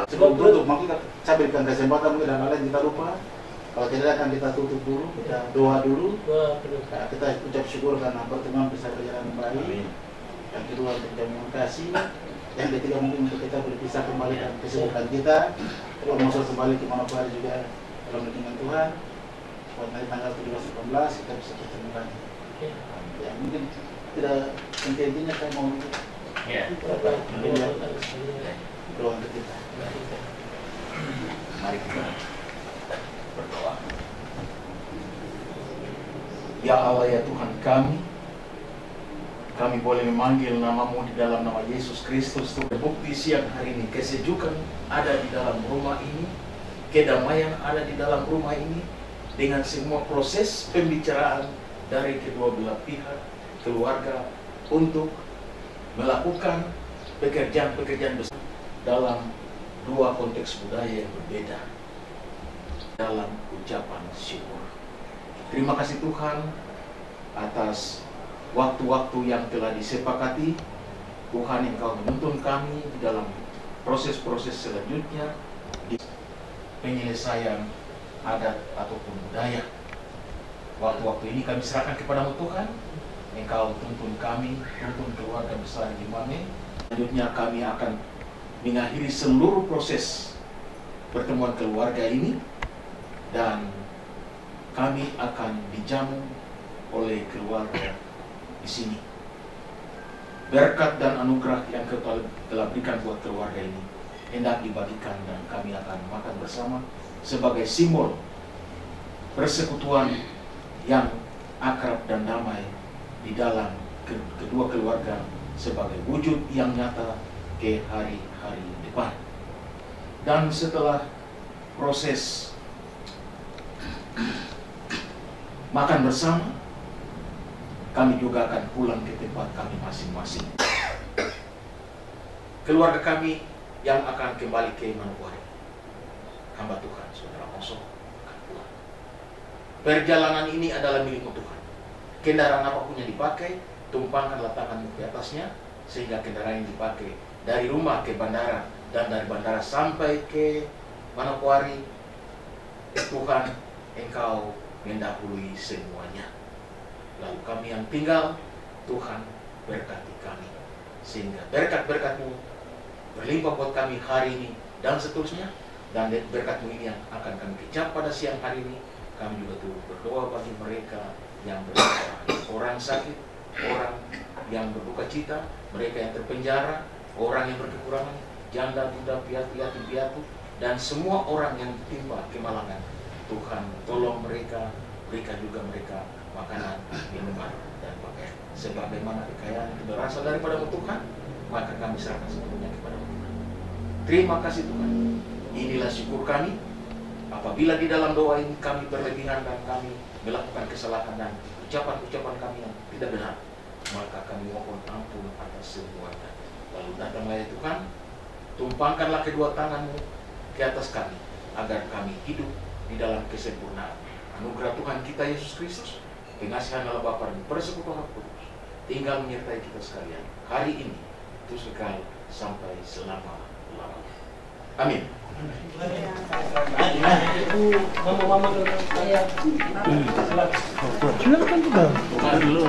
Sebelum tutup, mungkin saya berikan kesempatan mungkin dan lain kita lupa. Kalau tidak akan kita tutup dulu, kita doa dulu. Nah, kita ucap syukur karena pertemuan bisa berjalan baik. Yang kedua untuk komunikasi. Yang ketiga mungkin untuk kita berpisah kembali dan kesibukan kita. Kalau masuk kembali ke Manokwari juga dalam lindungan Tuhan. Buat nanti tanggal 17-18 kita bisa bertemu lagi. Ya mungkin tidak intinya saya mau doa untuk kita. Mari kita berdoa. Ya Allah ya Tuhan kami, kami boleh memanggil namamu di dalam nama Yesus Kristus. Terbukti siang hari ini, kesejukan ada di dalam rumah ini, kedamaian ada di dalam rumah ini, dengan semua proses pembicaraan dari kedua belah pihak, keluarga, untuk melakukan pekerjaan-pekerjaan besar dalam dua konteks budaya yang berbeda dalam ucapan syukur. Terima kasih Tuhan atas waktu-waktu yang telah disepakati. Tuhan, Engkau menuntun kami di dalam proses-proses selanjutnya di penyelesaian adat ataupun budaya. Waktu-waktu ini kami serahkan kepadamu Tuhan. Engkau tuntun kami, tuntun keluarga besar di Mame. Selanjutnya kami akan mengakhiri seluruh proses pertemuan keluarga ini, dan kami akan dijamu oleh keluarga di sini. Berkat dan anugerah yang Kau telah berikan buat keluarga ini hendak dibagikan, dan kami akan makan bersama sebagai simbol persekutuan yang akrab dan damai di dalam kedua keluarga, sebagai wujud yang nyata ke hari-hari depan. Dan setelah proses makan bersama, kami juga akan pulang ke tempat kami masing-masing. Keluarga kami yang akan kembali ke Manokwari, hamba Tuhan, saudara Oso, akan pulang. Perjalanan ini adalah milikmu Tuhan. Kendaraan apapun yang dipakai, tumpangkanlah tanganmu di atasnya, sehingga kendaraan yang dipakai dari rumah ke bandara, dan dari bandara sampai ke Manokwari, Tuhan, Engkau mendahului semuanya. Lalu kami yang tinggal, Tuhan berkati kami, sehingga berkat-berkat-Mu berlimpah buat kami hari ini dan seterusnya. Dan berkat-Mu ini yang akan kami kecap pada siang hari ini. Kami juga turut berdoa bagi mereka yang berdoa, orang sakit, orang yang berduka cita, mereka yang terpenjara, orang yang berkekurangan, janda, duda, piatu, yatim piatu, dan semua orang yang ditimpa kemalangan. Tuhan, tolong mereka, berikan juga mereka makanan, minuman, dan pakaian. Sebagaimana kekayaan itu berasal daripada Tuhan, maka kami serahkan sepenuhnya kepada Tuhan. Terima kasih Tuhan. Inilah syukur kami. Apabila di dalam doa ini kami berlebihan dan kami melakukan kesalahan dan ucapan-ucapan kami yang tidak benar, maka kami mohon ampun atas semuanya. Lalu datanglah ya Tuhan, tumpangkanlah kedua tangan-Mu ke atas kami, agar kami hidup di dalam kesempurnaan. Anugerah Tuhan kita Yesus Kristus, pengasihan Allah Bapa dan persekutuan Roh Kudus tinggal menyertai kita sekalian hari ini, terus kekal sampai selama-lamanya. Amin. Ibu, mama dulu. Silakan juga. Dulu.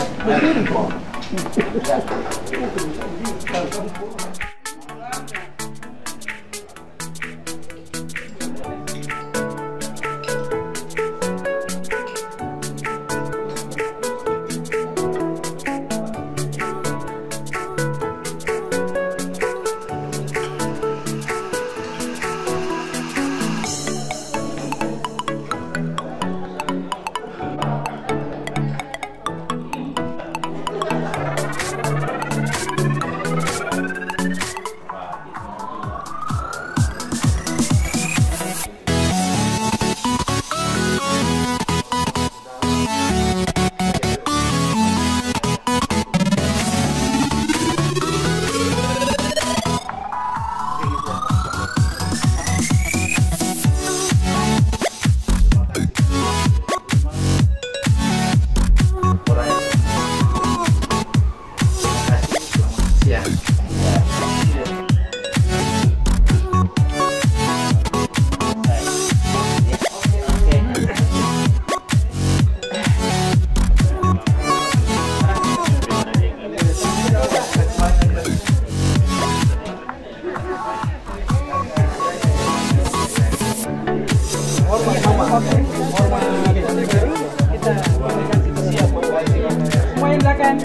Semua yang belakang.